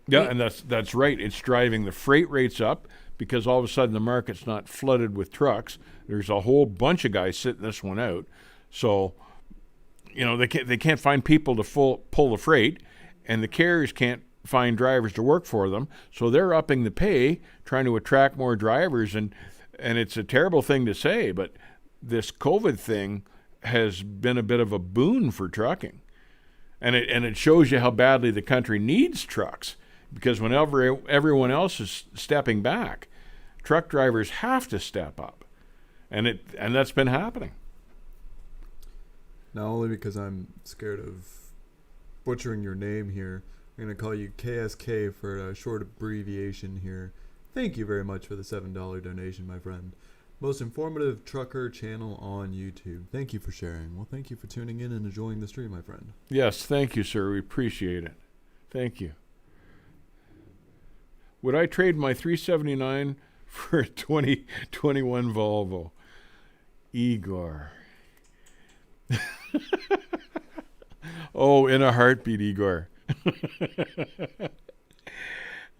Yeah, and that's right. It's driving the freight rates up because all of a sudden the market's not flooded with trucks. There's a whole bunch of guys sitting this one out. So, they can't find people to pull the freight, and the carriers can't find drivers to work for them. So they're upping the pay, trying to attract more drivers, and it's a terrible thing to say, but this COVID thing has been a bit of a boon for trucking. And it shows you how badly the country needs trucks. Because whenever everyone else is stepping back, truck drivers have to step up, and that's been happening. Not only because I'm scared of butchering your name here, I'm going to call you KSK for a short abbreviation here. Thank you very much for the $7 donation, my friend. Most informative trucker channel on YouTube. Thank you for sharing. Well, thank you for tuning in and enjoying the stream, my friend. Yes, thank you, sir. We appreciate it. Thank you. Would I trade my 379 for a 2021 Volvo? Igor. Oh, in a heartbeat, Igor.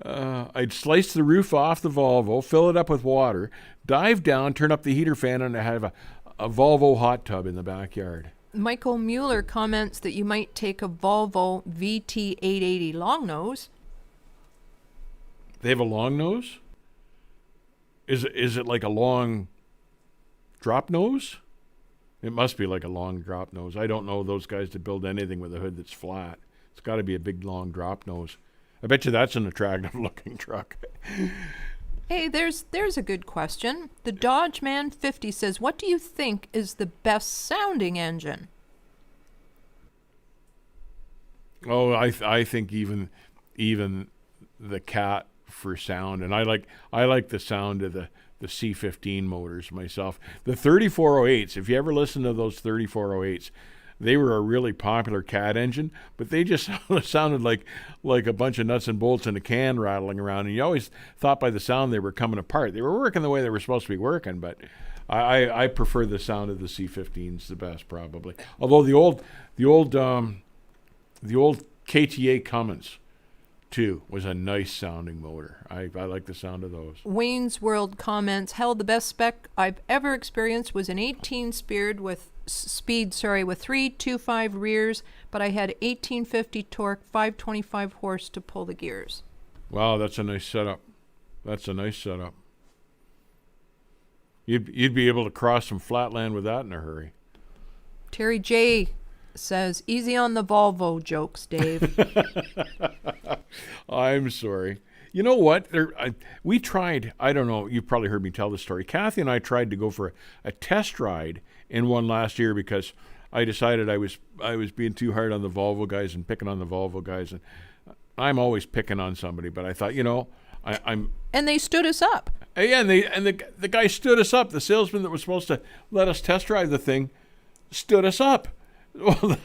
I'd slice the roof off the Volvo, fill it up with water, dive down, turn up the heater fan, and I have a Volvo hot tub in the backyard. Michael Mueller comments that you might take a Volvo VT880 long nose. They have a long nose? Is it like a long drop nose? It must be like a long drop nose. I don't know those guys that build anything with a hood that's flat. It's got to be a big, long drop nose. I bet you that's an attractive-looking truck. Hey, there's a good question. The Dodge Man 50 says, what do you think is the best sounding engine? Oh, I think even the Cat for sound, and I like the sound of the C15 motors myself. The 3408s, if you ever listen to those 3408s, they were a really popular Cat engine, but they just sounded like a bunch of nuts and bolts in a can rattling around, and you always thought by the sound they were coming apart. They were working the way they were supposed to be working, but I prefer the sound of the C15s the best, probably. Although the old KTA Cummins too was a nice sounding motor. I like the sound of those. Wayne's World comments, hell, the best spec I've ever experienced was an 18 speed with 325 rears, but I had 1850 torque, 525 horse to pull the gears. Wow, that's a nice setup. You'd be able to cross some flatland with that in a hurry. Terry J says, easy on the Volvo jokes, Dave. I'm sorry. You know what? We tried, I don't know, you've probably heard me tell this story. Kathy and I tried to go for a test ride in one last year because I decided I was being too hard on the Volvo guys and picking on the Volvo guys. And I'm always picking on somebody, but I thought, I'm... And they stood us up. Yeah, and the guy stood us up. The salesman that was supposed to let us test drive the thing stood us up. Well,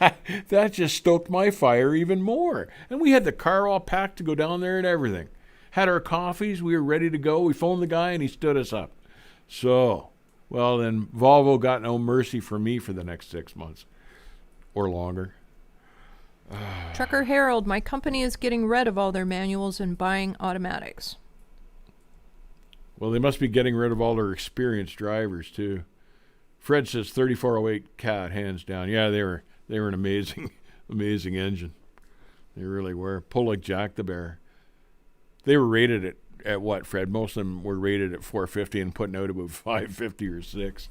that just stoked my fire even more. And we had the car all packed to go down there and everything. Had our coffees. We were ready to go. We phoned the guy, and he stood us up. So, well, then Volvo got no mercy for me for the next 6 months or longer. Trucker Harold, my company is getting rid of all their manuals and buying automatics. Well, they must be getting rid of all their experienced drivers, too. Fred says 3408 Cat, hands down. Yeah, they were an amazing engine. They really were. Pull like Jack the Bear. They were rated at what, Fred? Most of them were rated at 450 and putting out about 550 or 6.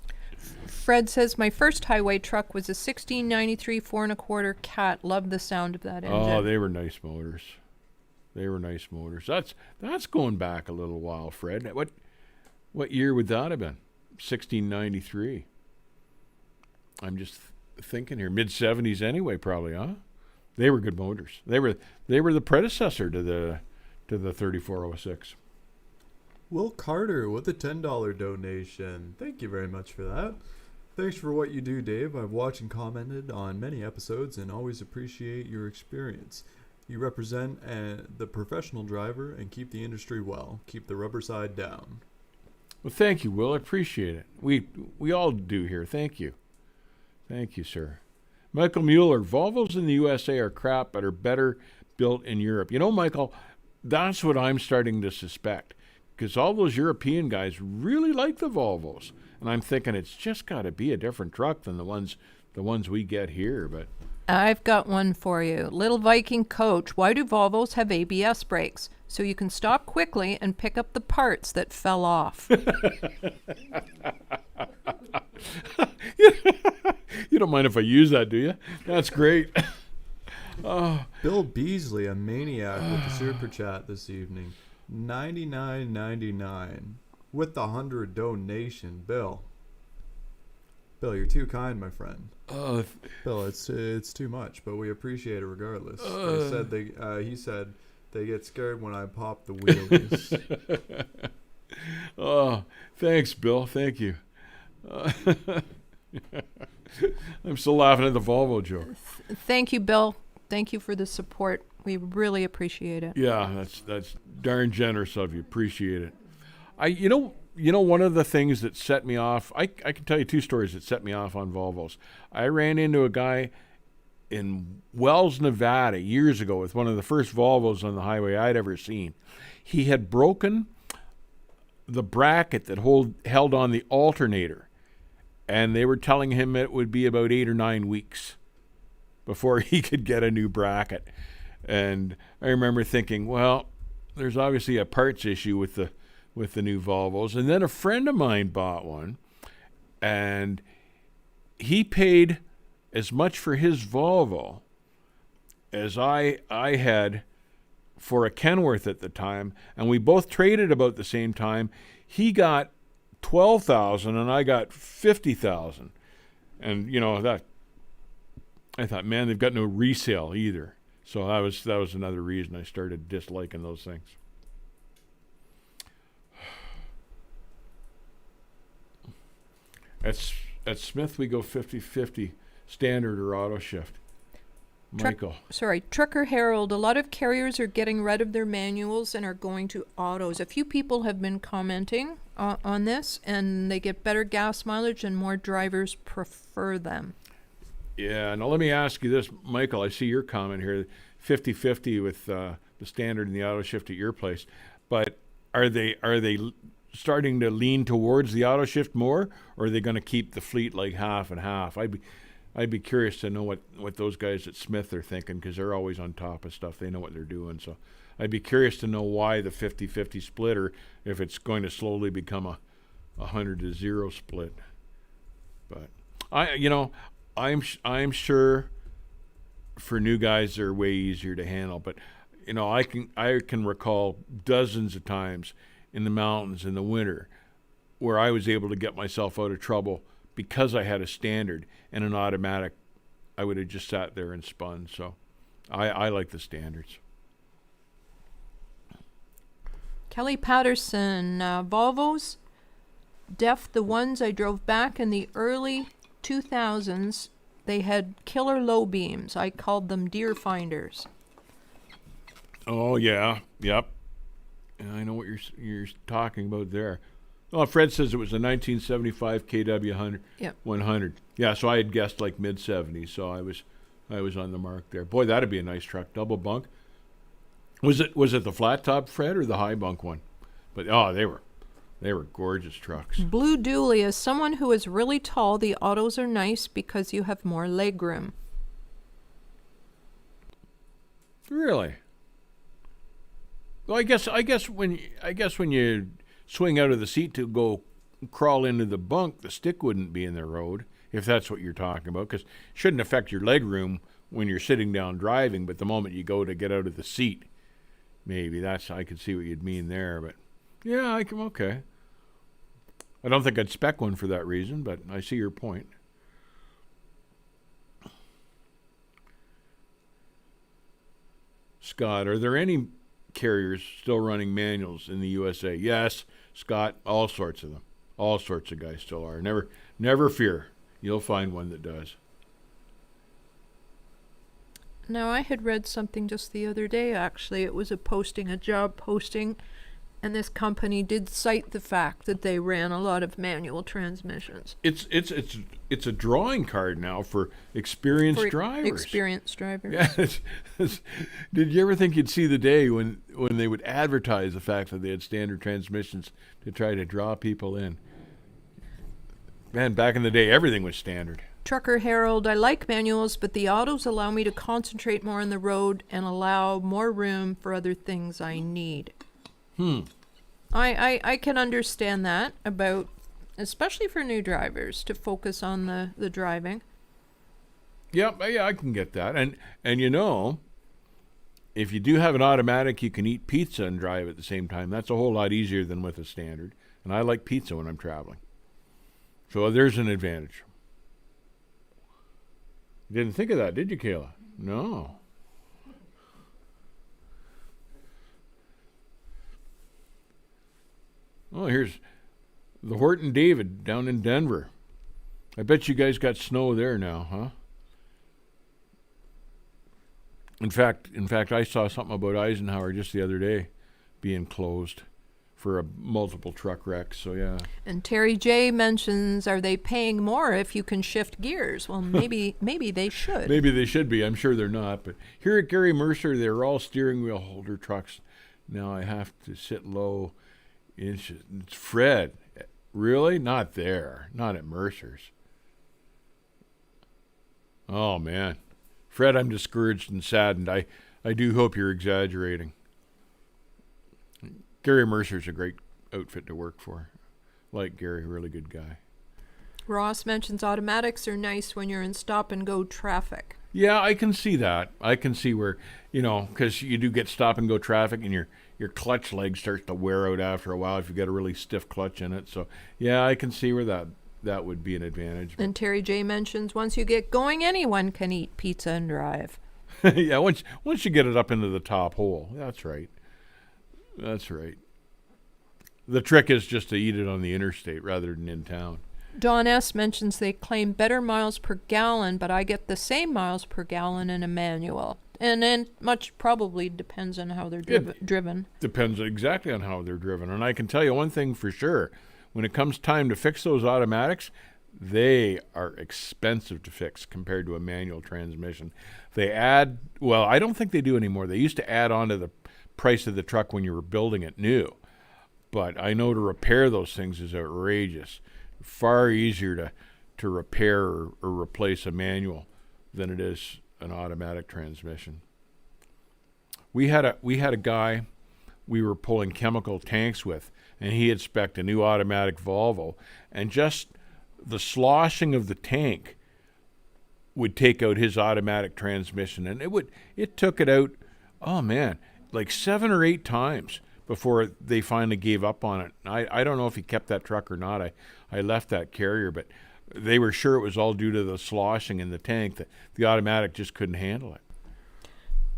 Fred says, my first highway truck was a 1693 4.25 Cat. Loved the sound of that engine. Oh, they were nice motors. That's going back a little while, Fred. What year would that have been? 1693. I'm just thinking here, mid-70s anyway, probably, huh? They were good motors. They were the predecessor to the 3406. Will Carter with a $10 donation. Thank you very much for that. Thanks for what you do, Dave. I've watched and commented on many episodes and always appreciate your experience. You represent the professional driver and keep the industry well. Keep the rubber side down. Well, thank you, Will. I appreciate it. We all do here. Thank you. Thank you, sir. Michael Mueller, Volvos in the USA are crap, but are better built in Europe. You know, Michael, that's what I'm starting to suspect, because all those European guys really like the Volvos, and I'm thinking it's just got to be a different truck than the ones we get here. But I've got one for you. Little Viking coach, why do Volvos have ABS brakes? So you can stop quickly and pick up the parts that fell off. You don't mind if I use that, do you? That's great. Bill Beasley, a maniac with the super chat this evening. $99.99 with the 100 donation. Bill, you're too kind, my friend. Bill, it's too much, but we appreciate it regardless. He said they get scared when I pop the wheelies. Oh, thanks, Bill. Thank you. I'm still laughing at the Volvo joke. Thank you, Bill. Thank you for the support. We really appreciate it. Yeah, that's darn generous of you. Appreciate it. You know, one of the things that set me off, I can tell you two stories that set me off on Volvos. I ran into a guy in Wells, Nevada years ago with one of the first Volvos on the highway I'd ever seen. He had broken the bracket that held on the alternator, and they were telling him it would be about 8 or 9 weeks before he could get a new bracket. And I remember thinking, well, there's obviously a parts issue with the new Volvos. And then a friend of mine bought one, and he paid as much for his Volvo as I had for a Kenworth at the time, and we both traded about the same time. He got $12,000 and I got $50,000. And you know, that I thought, man, they've got no resale either. So that was another reason I started disliking those things. At Smith we go 50-50 standard or auto shift. Michael. Trucker Harold, a lot of carriers are getting rid of their manuals and are going to autos. A few people have been commenting on this, and they get better gas mileage and more drivers prefer them. Yeah, now let me ask you this, Michael. I see your comment here, 50-50 with the standard and the auto shift at your place. But are they starting to lean towards the auto shift more, or are they going to keep the fleet like half and half? I'd be curious to know what those guys at Smith are thinking, because they're always on top of stuff. They know what they're doing. So I'd be curious to know why the 50-50 split, or if it's going to slowly become a 100-0 split. But I'm sure for new guys they're way easier to handle. But you know, I can recall dozens of times in the mountains in the winter where I was able to get myself out of trouble because I had a standard and an automatic. I would have just sat there and spun. So I like the standards. Kelly Patterson, Volvos, the ones I drove back in the early 2000s, they had killer low beams. I called them deer finders. Oh yeah, yep. And I know what you're talking about there. Well, Fred says it was a 1975 KW 100. Yeah, so I had guessed like mid 70s, so I was on the mark there. Boy, that'd be a nice truck, double bunk. Was it the flat top, Fred, or the high bunk one? But they were gorgeous trucks. Blue Dooley, as someone who is really tall, the autos are nice because you have more leg room. Really? Well, I guess when you swing out of the seat to go crawl into the bunk, the stick wouldn't be in the road, if that's what you're talking about, because it shouldn't affect your leg room when you're sitting down driving, but the moment you go to get out of the seat, maybe I could see what you'd mean there. But yeah, okay. I don't think I'd spec one for that reason, but I see your point. Scott, are there any carriers still running manuals in the USA? Yes, Scott, all sorts of them. All sorts of guys still are. Never fear. You'll find one that does. Now, I had read something just the other day, actually. It was a job posting, And this company did cite the fact that they ran a lot of manual transmissions. It's a drawing card now for experienced For drivers. experienced drivers. Yeah. Did you ever think you'd see the day when they would advertise the fact that they had standard transmissions to try to draw people in? Man, back in the day, everything was standard. Trucker Harold, I like manuals, but the autos allow me to concentrate more on the road and allow more room for other things I need. I can understand that about, especially for new drivers, to focus on the driving. Yeah, I can get that. And you know, if you do have an automatic, you can eat pizza and drive at the same time. That's a whole lot easier than with a standard. And I like pizza when I'm traveling. So there's an advantage. You didn't think of that, did you, Kayla? No. Oh, here's the Horton David down in Denver. I bet you guys got snow there now, huh? In fact, I saw something about Eisenhower just the other day being closed for a multiple truck wrecks. So yeah. And Terry J mentions, are they paying more if you can shift gears? Well, maybe they should. Maybe they should be. I'm sure they're not. But here at Gary Mercer, they're all steering wheel holder trucks. Now I have to sit low. It's Fred. Really? Not there. Not at Mercer's. Oh, man. Fred, I'm discouraged and saddened. I do hope you're exaggerating. Gary Mercer's a great outfit to work for. Like Gary, really good guy. Ross mentions automatics are nice when you're in stop-and-go traffic. Yeah, I can see that. I can see where, because you do get stop-and-go traffic and your clutch leg starts to wear out after a while if you've got a really stiff clutch in it. So, yeah, I can see where that would be an advantage. And Terry J mentions, once you get going, anyone can eat pizza and drive. Yeah, once you get it up into the top hole. That's right. That's right. The trick is just to eat it on the interstate rather than in town. Don S. mentions they claim better miles per gallon, but I get the same miles per gallon in a manual. And then much probably depends on how they're driven. Depends exactly on how they're driven. And I can tell you one thing for sure. When it comes time to fix those automatics, they are expensive to fix compared to a manual transmission. They add, well, I don't think they do anymore. They used to add on to the price of the truck when you were building it new. But I know to repair those things is outrageous. Far easier to repair or replace a manual than it is an automatic transmission. We had a guy we were pulling chemical tanks with, and he had spec'd a new automatic Volvo, and just the sloshing of the tank would take out his automatic transmission, and it took it out, oh man, like 7 or 8 times before they finally gave up on it. I don't know if he kept that truck or not. I left that carrier, but they were sure it was all due to the sloshing in the tank, that the automatic just couldn't handle it.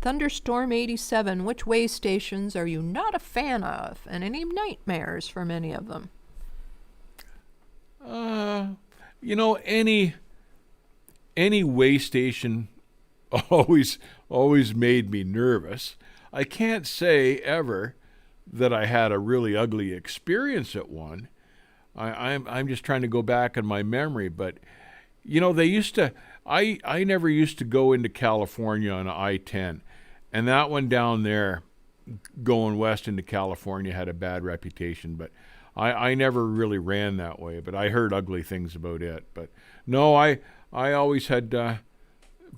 Thunderstorm 87, which way stations are you not a fan of? And any nightmares from any of them? Any way station always made me nervous. I can't say ever that I had a really ugly experience at one. I'm just trying to go back in my memory, but they used to. I never used to go into California on I-10, and that one down there, going west into California, had a bad reputation. But I never really ran that way. But I heard ugly things about it. But no, I always had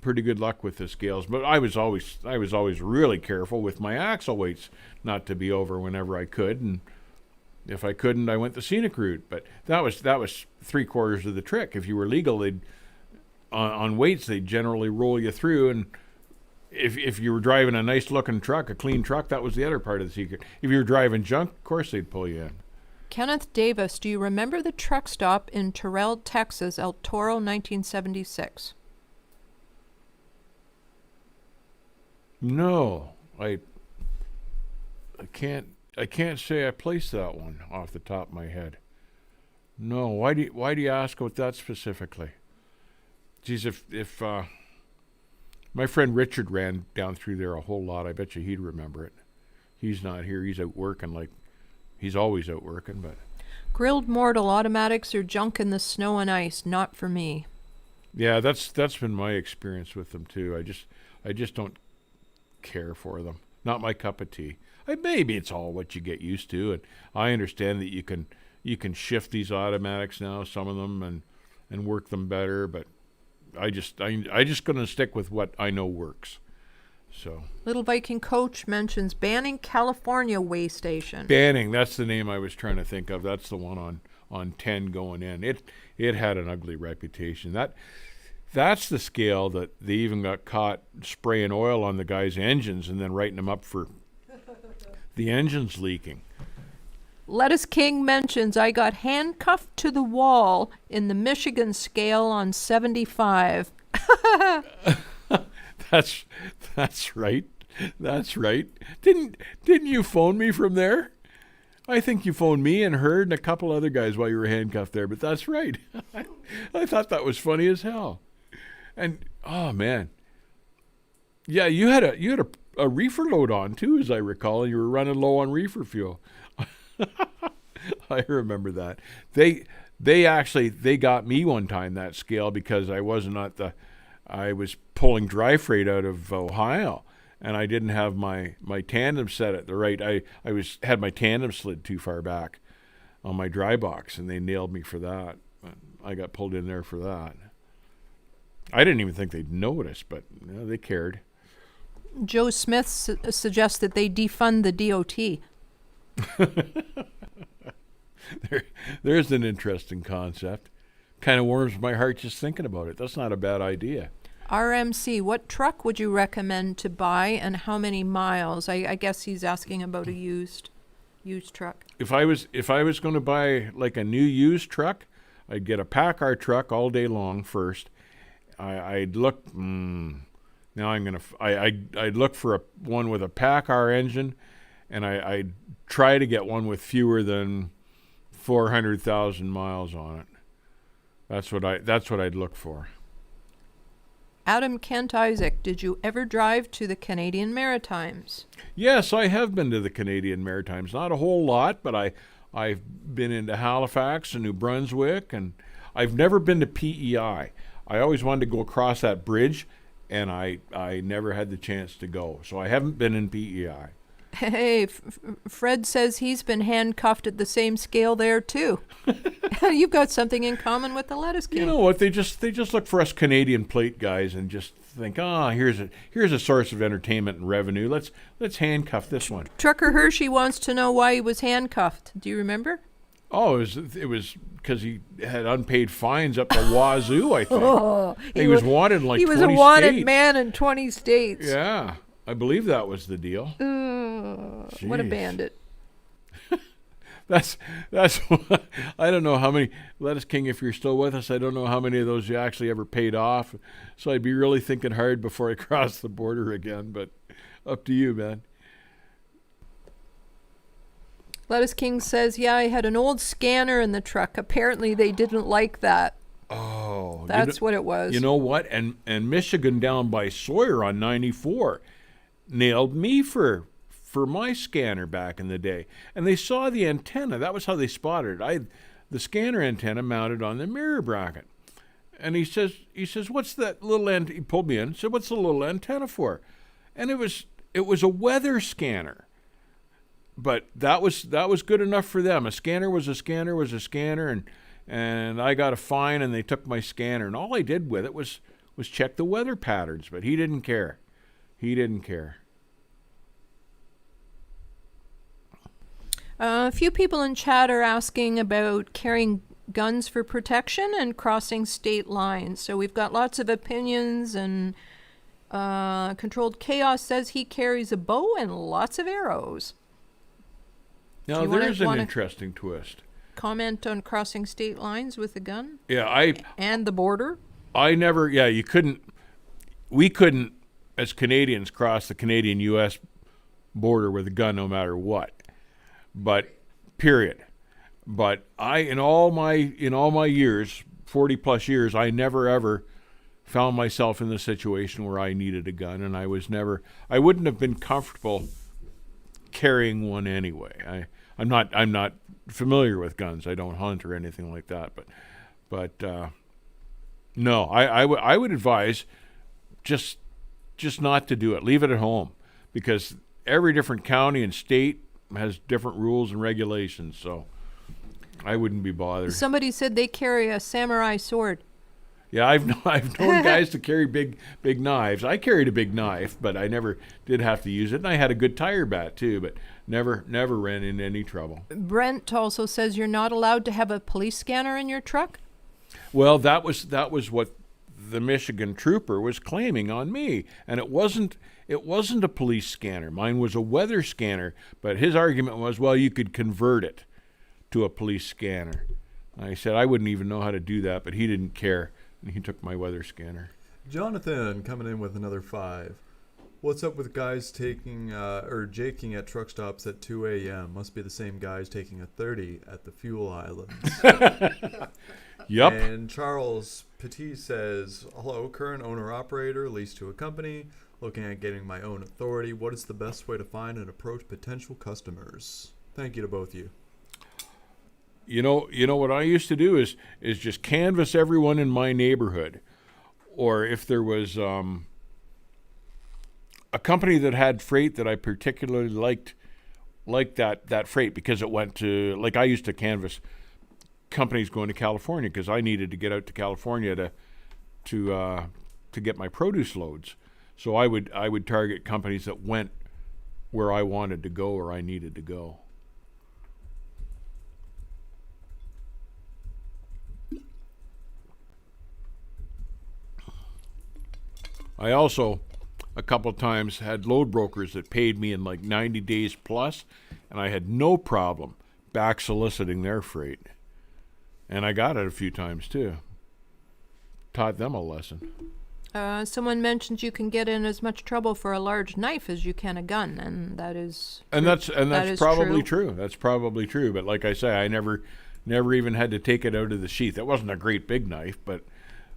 pretty good luck with the scales. But I was always really careful with my axle weights, not to be over whenever I could, and if I couldn't, I went the scenic route. But that was 3/4 of the trick. If you were legal, they'd on weights they'd generally roll you through, and if you were driving a nice looking truck, a clean truck, that was the other part of the secret. If you were driving junk, of course they'd pull you in. Kenneth Davis, do you remember the truck stop in Terrell, Texas, El Toro, 1976? No, I can't say I placed that one off the top of my head. No, why do you ask about that specifically? Geez, if my friend Richard ran down through there a whole lot, I bet you he'd remember it. He's not here. He's out working like he's always out working, but Grilled mortal automatics are junk in the snow and ice. Not for me. yeah, that's been my experience with them too. I just don't care for them. Not my cup of tea. Maybe it's all what you get used to, and I understand that you can shift these automatics now, some of them, and work them better. But I just gonna stick with what I know works. So Little Viking Coach mentions banning California way station. Banning, that's the name I was trying to think of. That's the one on 10 going in. It had an ugly reputation. That's the scale that they even got caught spraying oil on the guys' engines and then writing them up for the engines leaking. Lettuce King mentions I got handcuffed to the wall in the Michigan scale on 75. That's right. That's right. Didn't you phone me from there? I think you phoned me and Herd and a couple other guys while you were handcuffed there, but that's right. I thought that was funny as hell. And oh man. Yeah, you had a reefer load on too, as I recall, and you were running low on reefer fuel. I remember that. They got me one time, that scale, because I was pulling dry freight out of Ohio, and I didn't have my tandem set at the right. I had my tandem slid too far back on my dry box, and they nailed me for that. I got pulled in there for that. I didn't even think they'd notice, but they cared. Joe Smith suggests that they defund the DOT. There's an interesting concept. Kind of warms my heart just thinking about it. That's not a bad idea. RMC, what truck would you recommend to buy and how many miles? I guess he's asking about a used truck. If I was going to buy like a new used truck, I'd get a PACCAR truck all day long first. I'd look. Now I'm gonna. I'd look for one with a PACCAR engine, and I'd try to get one with fewer than 400,000 miles on it. That's what I'd look for. Adam Kent Isaac, did you ever drive to the Canadian Maritimes? Yes, I have been to the Canadian Maritimes. Not a whole lot, but I've been into Halifax and New Brunswick, and I've never been to PEI. I always wanted to go across that bridge, and I never had the chance to go. So I haven't been in PEI. Hey, Fred says he's been handcuffed at the same scale there too. You've got something in common with the Lettuce King. You know what? They just look for us Canadian plate guys and just think, here's a source of entertainment and revenue. Let's handcuff this one. Trucker Hershey wants to know why he was handcuffed. Do you remember? Oh, it was because he had unpaid fines up the wazoo, I think. Oh, he was wanted in like 20 states. He was a wanted man in 20 states. Yeah, I believe that was the deal. What a bandit. That's I don't know how many, Lettuce King, if you're still with us, I don't know how many of those you actually ever paid off. So I'd be really thinking hard before I cross the border again, but up to you, man. Lettuce King says, yeah, I had an old scanner in the truck. Apparently they didn't like that. Oh. That's what it was. You know what? And Michigan down by Sawyer on 94 nailed me for my scanner back in the day. And they saw the antenna. That was how they spotted it. The scanner antenna mounted on the mirror bracket. And he says, what's that little antenna? He pulled me in and said, what's the little antenna for? And it was a weather scanner. But that was good enough for them. A scanner was a scanner was a scanner, and I got a fine, and they took my scanner. And all I did with it was check the weather patterns. But he didn't care. He didn't care. A few people in chat are asking about carrying guns for protection and crossing state lines. So we've got lots of opinions, and Controlled Chaos says he carries a bow and lots of arrows. Now, there's an interesting twist. Comment on crossing state lines with a gun? Yeah, and the border? We couldn't, as Canadians, cross the Canadian-U.S. border with a gun no matter what. But, period. But in all my years, 40 plus years, I never ever found myself in the situation where I needed a gun, and I wouldn't have been comfortable carrying one anyway. I'm not familiar with guns. I don't hunt or anything like that. But no, I would advise just not to do it. Leave it at home, because every different county and state has different rules and regulations. So I wouldn't be bothered. Somebody said they carry a samurai sword. Yeah, I've known guys to carry big knives. I carried a big knife, but I never did have to use it. And I had a good tire bat too, but never ran into any trouble. Brent also says you're not allowed to have a police scanner in your truck. Well, that was what the Michigan trooper was claiming on me, and it wasn't a police scanner. Mine was a weather scanner, but his argument was, well, you could convert it to a police scanner. I said I wouldn't even know how to do that, but he didn't care, and he took my weather scanner. Jonathan coming in with another 5. What's up with guys taking or jaking at truck stops at 2 a.m.? Must be the same guys taking a 30 at the fuel islands. Yep. And Charles Petit says, hello, current owner-operator, leased to a company, looking at getting my own authority. What is the best way to find and approach potential customers? Thank you to both of you. You know what I used to do is just canvass everyone in my neighborhood, or if there was a company that had freight that I particularly liked that freight, because it went to, like, I used to canvass companies going to California because I needed to get out to California to get my produce loads. So I would target companies that went where I wanted to go or I needed to go. I also, a couple of times, had load brokers that paid me in like 90 days plus, and I had no problem back soliciting their freight. And I got it a few times too. Taught them a lesson. Someone mentioned you can get in as much trouble for a large knife as you can a gun, and that is that's probably true. true. That's probably true. But like I say, I never even had to take it out of the sheath. It wasn't a great big knife, but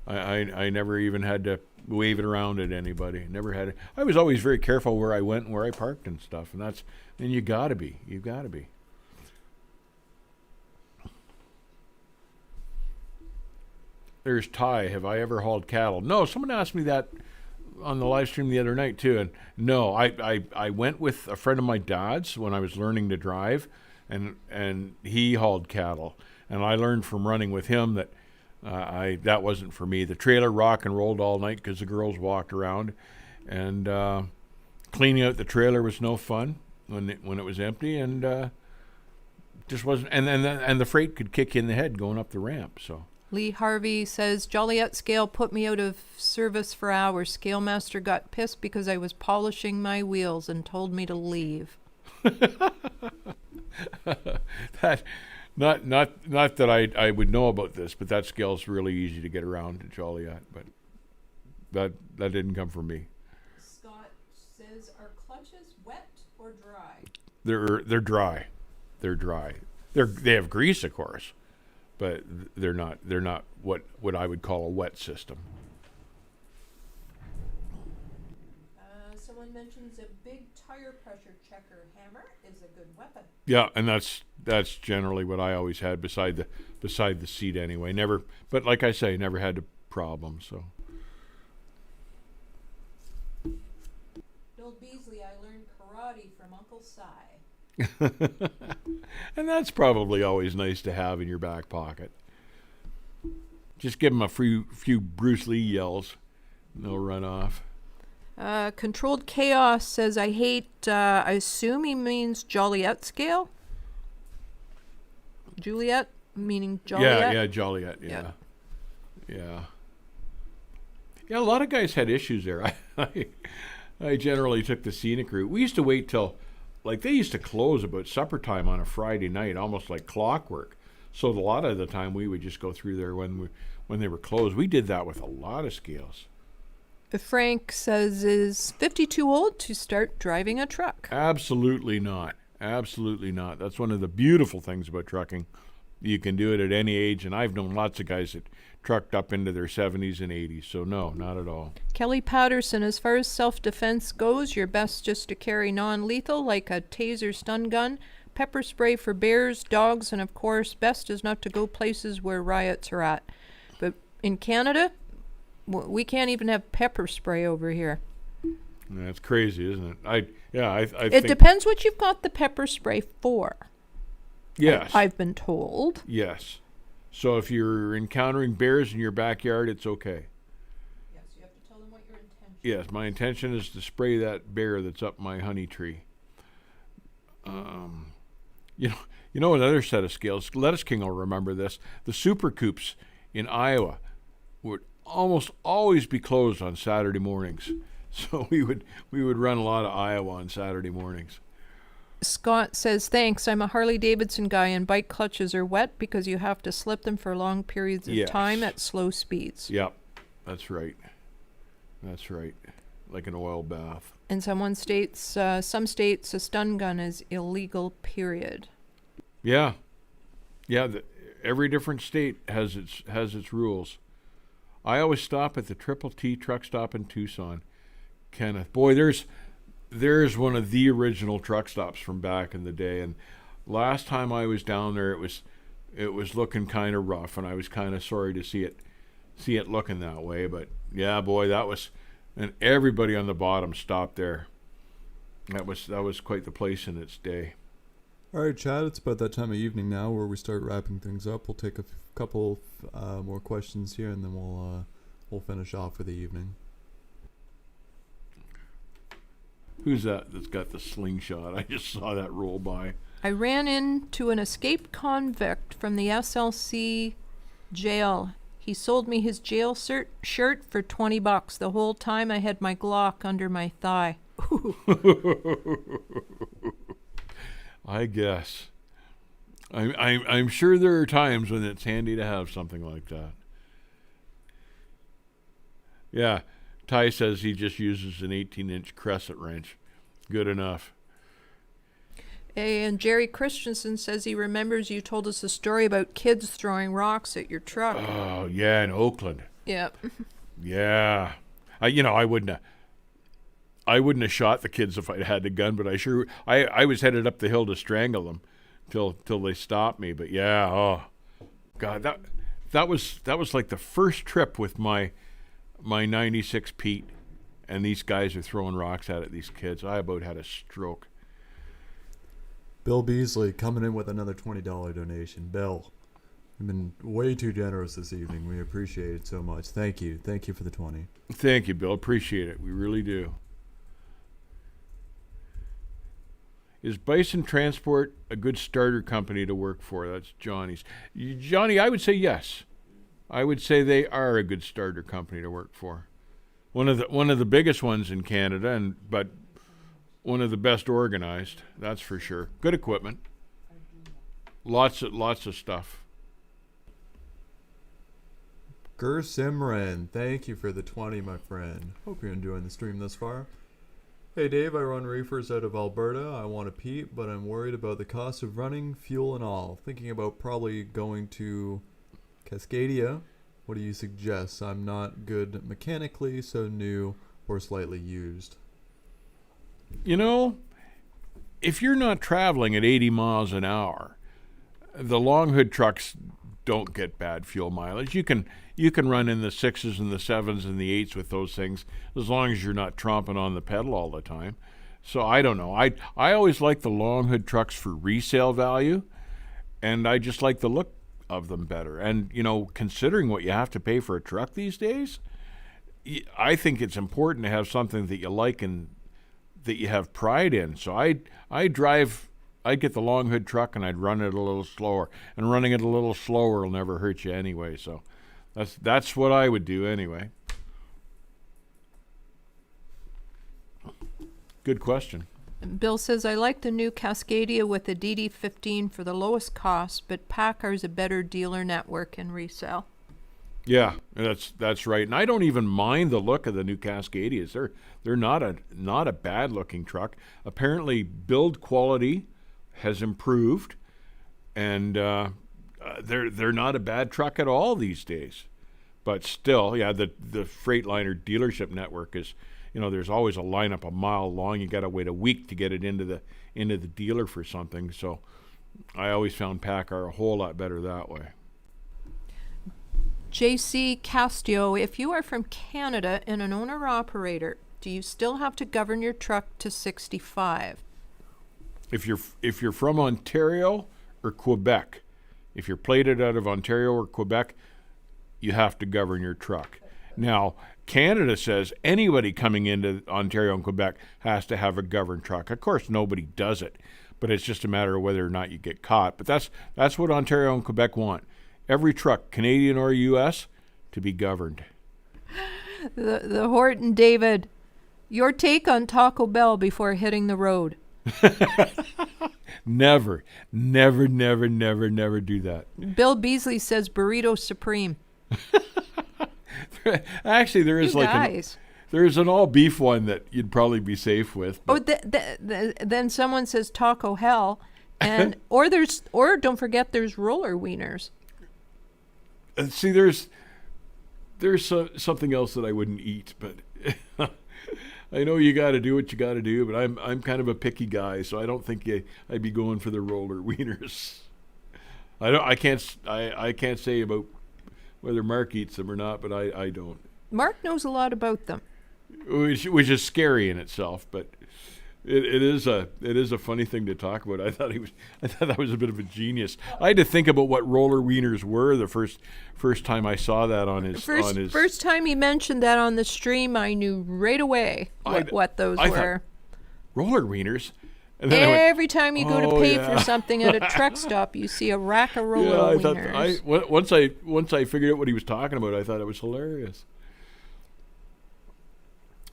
I never even had to wave it around at anybody. Never had it. I was always very careful where I went and where I parked and stuff. And you gotta be. You gotta be. There's Ty. Have I ever hauled cattle? No. Someone asked me that on the live stream the other night too. And no, I went with a friend of my dad's when I was learning to drive, and he hauled cattle, and I learned from running with him that that wasn't for me. The trailer rock and rolled all night because the girls walked around, and cleaning out the trailer was no fun when it was empty, and just wasn't. And the freight could kick you in the head going up the ramp. So. Lee Harvey says, Joliet Scale put me out of service for hours. Scale Master got pissed because I was polishing my wheels and told me to leave. That not that I would know about this, but that scale's really easy to get around to Joliet, but that didn't come from me. Scott says, are clutches wet or dry? They're dry. They're dry. They have grease, of course, but they're not what I would call a wet system. Someone mentions a big tire pressure checker hammer is a good weapon. Yeah, and that's generally what I always had beside the seat anyway. Never, but like I say, never had a problem. So. Bill Beasley, I learned karate from Uncle Si. And that's probably always nice to have in your back pocket. Just give him a few Bruce Lee yells. No run off. Controlled Chaos says, I hate, I assume he means Joliet Scale? Juliet, meaning Joliet? Yeah, Joliet, yeah. Yeah, a lot of guys had issues there. I generally took the scenic route. We used to wait till, like, they used to close about supper time on a Friday night, almost like clockwork. So a lot of the time we would just go through there when they were closed. We did that with a lot of scales. Frank says, is 50 too old to start driving a truck? Absolutely not. Absolutely not. That's one of the beautiful things about trucking. You can do it at any age, and I've known lots of guys that trucked up into their 70s and 80s, so no, not at all. Kelly Patterson, as far as self-defense goes, you're best just to carry non-lethal, like a taser stun gun, pepper spray for bears, dogs, and of course, best is not to go places where riots are at. But in Canada, we can't even have pepper spray over here. That's crazy, isn't it? I It think, depends what you've got the pepper spray for. yes. I've been told. Yes. So if you're encountering bears in your backyard, it's okay. Yes, you have to tell them what your intention. Yes, my intention is to spray that bear that's up my honey tree. You know another set of scales. Lettuce King will remember this. The super coops in Iowa would almost always be closed on Saturday mornings. So we would run a lot of Iowa on Saturday mornings. Scott says, thanks. I'm a Harley Davidson guy and bike clutches are wet because you have to slip them for long periods of Yes. time at slow speeds. Yep, that's right. That's right. Like an oil bath. And some states, a stun gun is illegal, period. Yeah. Yeah, every different state has its rules. I always stop at the Triple T truck stop in Tucson. Kenneth, boy, there's one of the original truck stops from back in the day, and last time I was down there, it was looking kind of rough, and I was kind of sorry to see it looking that way. But yeah, boy, and everybody on the bottom stopped there. That was quite the place in its day. All right, Chad, it's about that time of evening now where we start wrapping things up. We'll take a couple more questions here, and then we'll finish off for the evening. Who's that's got the slingshot? I just saw that roll by. I ran into an escaped convict from the SLC jail. He sold me his jail shirt for $20. The whole time I had my Glock under my thigh. I guess. I'm sure there are times when it's handy to have something like that. Yeah, Ty says he just uses an 18-inch crescent wrench. Good enough. And Jerry Christensen says he remembers you told us a story about kids throwing rocks at your truck. Oh, yeah, in Oakland. Yep. Yeah. I wouldn't have shot the kids if I'd had the gun, but I was headed up the hill to strangle them till they stopped me. But yeah, oh God, that was like the first trip with my 96 Pete, and these guys are throwing rocks at these kids. I about had a stroke. Bill Beasley coming in with another $20 donation. Bill, you've been way too generous this evening. We appreciate it so much. Thank you. Thank you for the 20. Thank you, Bill. Appreciate it. We really do. Is Bison Transport a good starter company to work for? That's Johnny's. Johnny, I would say yes. I would say they are a good starter company to work for. One of the biggest ones in Canada, but one of the best organized. That's for sure. Good equipment. Lots of stuff. Gur Simran, thank you for the 20, my friend. Hope you're enjoying the stream thus far. Hey Dave, I run reefers out of Alberta. I want to peat, but I'm worried about the cost of running, fuel and all. Thinking about probably going to Cascadia. What do you suggest? I'm not good mechanically, so new or slightly used. If you're not traveling at 80 miles an hour, the long hood trucks don't get bad fuel mileage. You can run in the 6s and the 7s and the 8s with those things as long as you're not tromping on the pedal all the time. So I don't know. I always like the long hood trucks for resale value, and I just like the look of them better. And considering what you have to pay for a truck these days, I think it's important to have something that you like and that you have pride in. So I'd get the long hood truck and I'd run it a little slower. And running it a little slower will never hurt you anyway. So that's what I would do anyway. Good question. Bill says, I like the new Cascadia with the DD15 for the lowest cost, but PACCAR's a better dealer network and resale. Yeah, that's right. And I don't even mind the look of the new Cascadias. They're not a bad looking truck. Apparently build quality has improved, and they're not a bad truck at all these days. But still, yeah, the Freightliner dealership network is there's always a lineup a mile long. You got to wait a week to get it into the dealer for something. So I always found PACCAR a whole lot better that way. JC Castio, if you are from Canada and an owner-operator, do you still have to govern your truck to 65? If you're from Ontario or Quebec, if you're plated out of Ontario or Quebec, you have to govern your truck. Now, Canada says anybody coming into Ontario and Quebec has to have a governed truck. Of course, nobody does it, but it's just a matter of whether or not you get caught. But that's what Ontario and Quebec want. Every truck, Canadian or U.S., to be governed. The Horton David, your take on Taco Bell before hitting the road. Never do that. Bill Beasley says burrito supreme. Actually, there is there's an all beef one that you'd probably be safe with. Oh, then someone says taco hell, and or don't forget there's roller wieners. See, there's something else that I wouldn't eat, but I know you got to do what you got to do. But I'm kind of a picky guy, so I don't think I'd be going for the roller wieners. I can't say about whether Mark eats them or not, but I don't. Mark knows a lot about them, which is scary in itself, but it is a funny thing to talk about. I thought that was a bit of a genius. I had to think about what roller wieners were the first time I saw that on his first time he mentioned that on the stream. I knew right away what those were. Roller wieners. And then every time you go to pay for something at a truck stop, you see a rack of roller wieners. Once I figured out what he was talking about, I thought it was hilarious.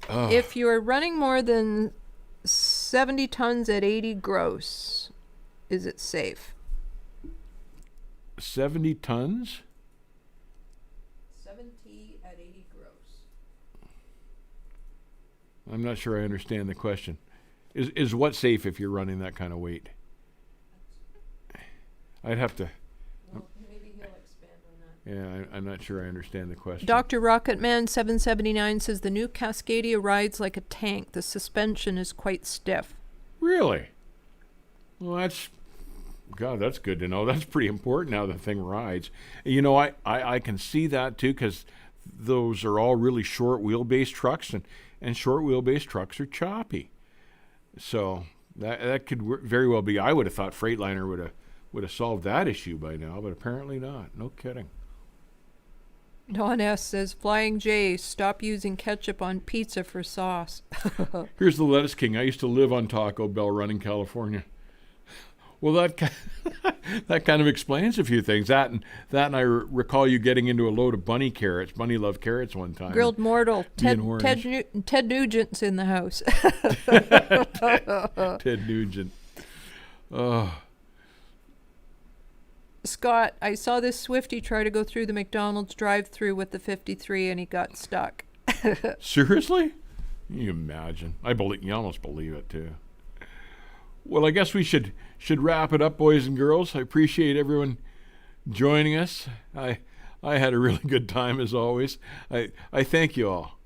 Oh. If you're running more than 70 tons at 80 gross, is it safe? 70 tons? 70 at 80 gross. I'm not sure I understand the question. Is what safe if you're running that kind of weight? I'd have to. Well, maybe he'll expand on that. Yeah, I'm not sure I understand the question. Dr. Rocketman 779 says the new Cascadia rides like a tank. The suspension is quite stiff. Really? Well, that's good to know. That's pretty important how the thing rides. I can see that too, because those are all really short wheelbase trucks, and short wheelbase trucks are choppy. So that could very well be. I would have thought Freightliner would have solved that issue by now, but apparently not. No kidding. Don S. says, Flying J, stop using ketchup on pizza for sauce. Here's the Lettuce King. I used to live on Taco Bell Run in California. Well, that kind of explains a few things. That and I recall you getting into a load of bunny love carrots one time. Grilled mortal. Ted Nugent's in the house. Ted Nugent. Scott, I saw this Swifty try to go through the McDonald's drive-thru with the 53 and he got stuck. Seriously? Can you imagine? You almost believe it too. Well, I guess we should wrap it up, boys and girls. I appreciate everyone joining us. I had a really good time as always. I thank you all.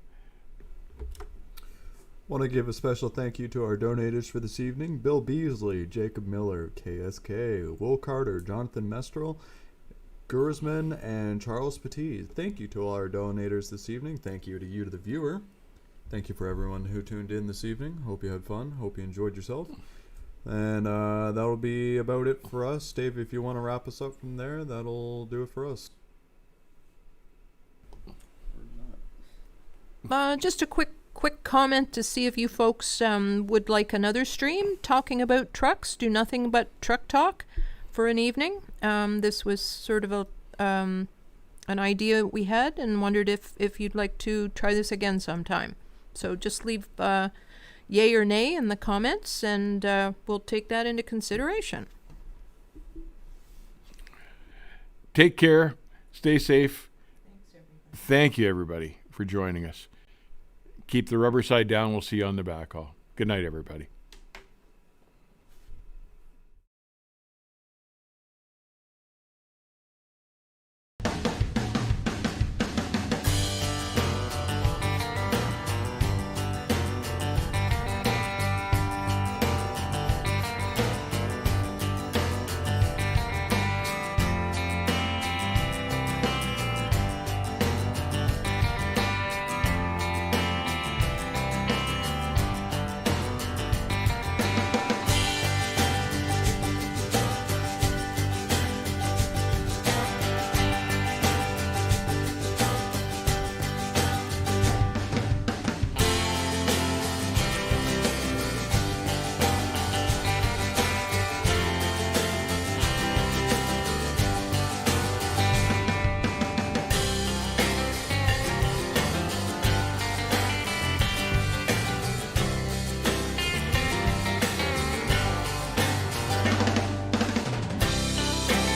Want to give a special thank you to our donators for this evening: Bill Beasley, Jacob Miller, KSK, Will Carter, Jonathan Mestrel, Gursman, and Charles Petit. Thank you to all our donators this evening. Thank you to you, the viewer. Thank you for everyone who tuned in this evening. Hope you had fun. Hope you enjoyed yourself. And that'll be about it for us. Dave, if you want to wrap us up from there, that'll do it for us. Just a quick comment to see if you folks would like another stream talking about trucks. Do nothing but truck talk for an evening. This was sort of an idea we had and wondered if you'd like to try this again sometime. So just leave yay or nay in the comments, and we'll take that into consideration. Take care. Stay safe. Thanks, everybody. Thank you, everybody, for joining us. Keep the rubber side down. We'll see you on the backhaul. Good night, everybody.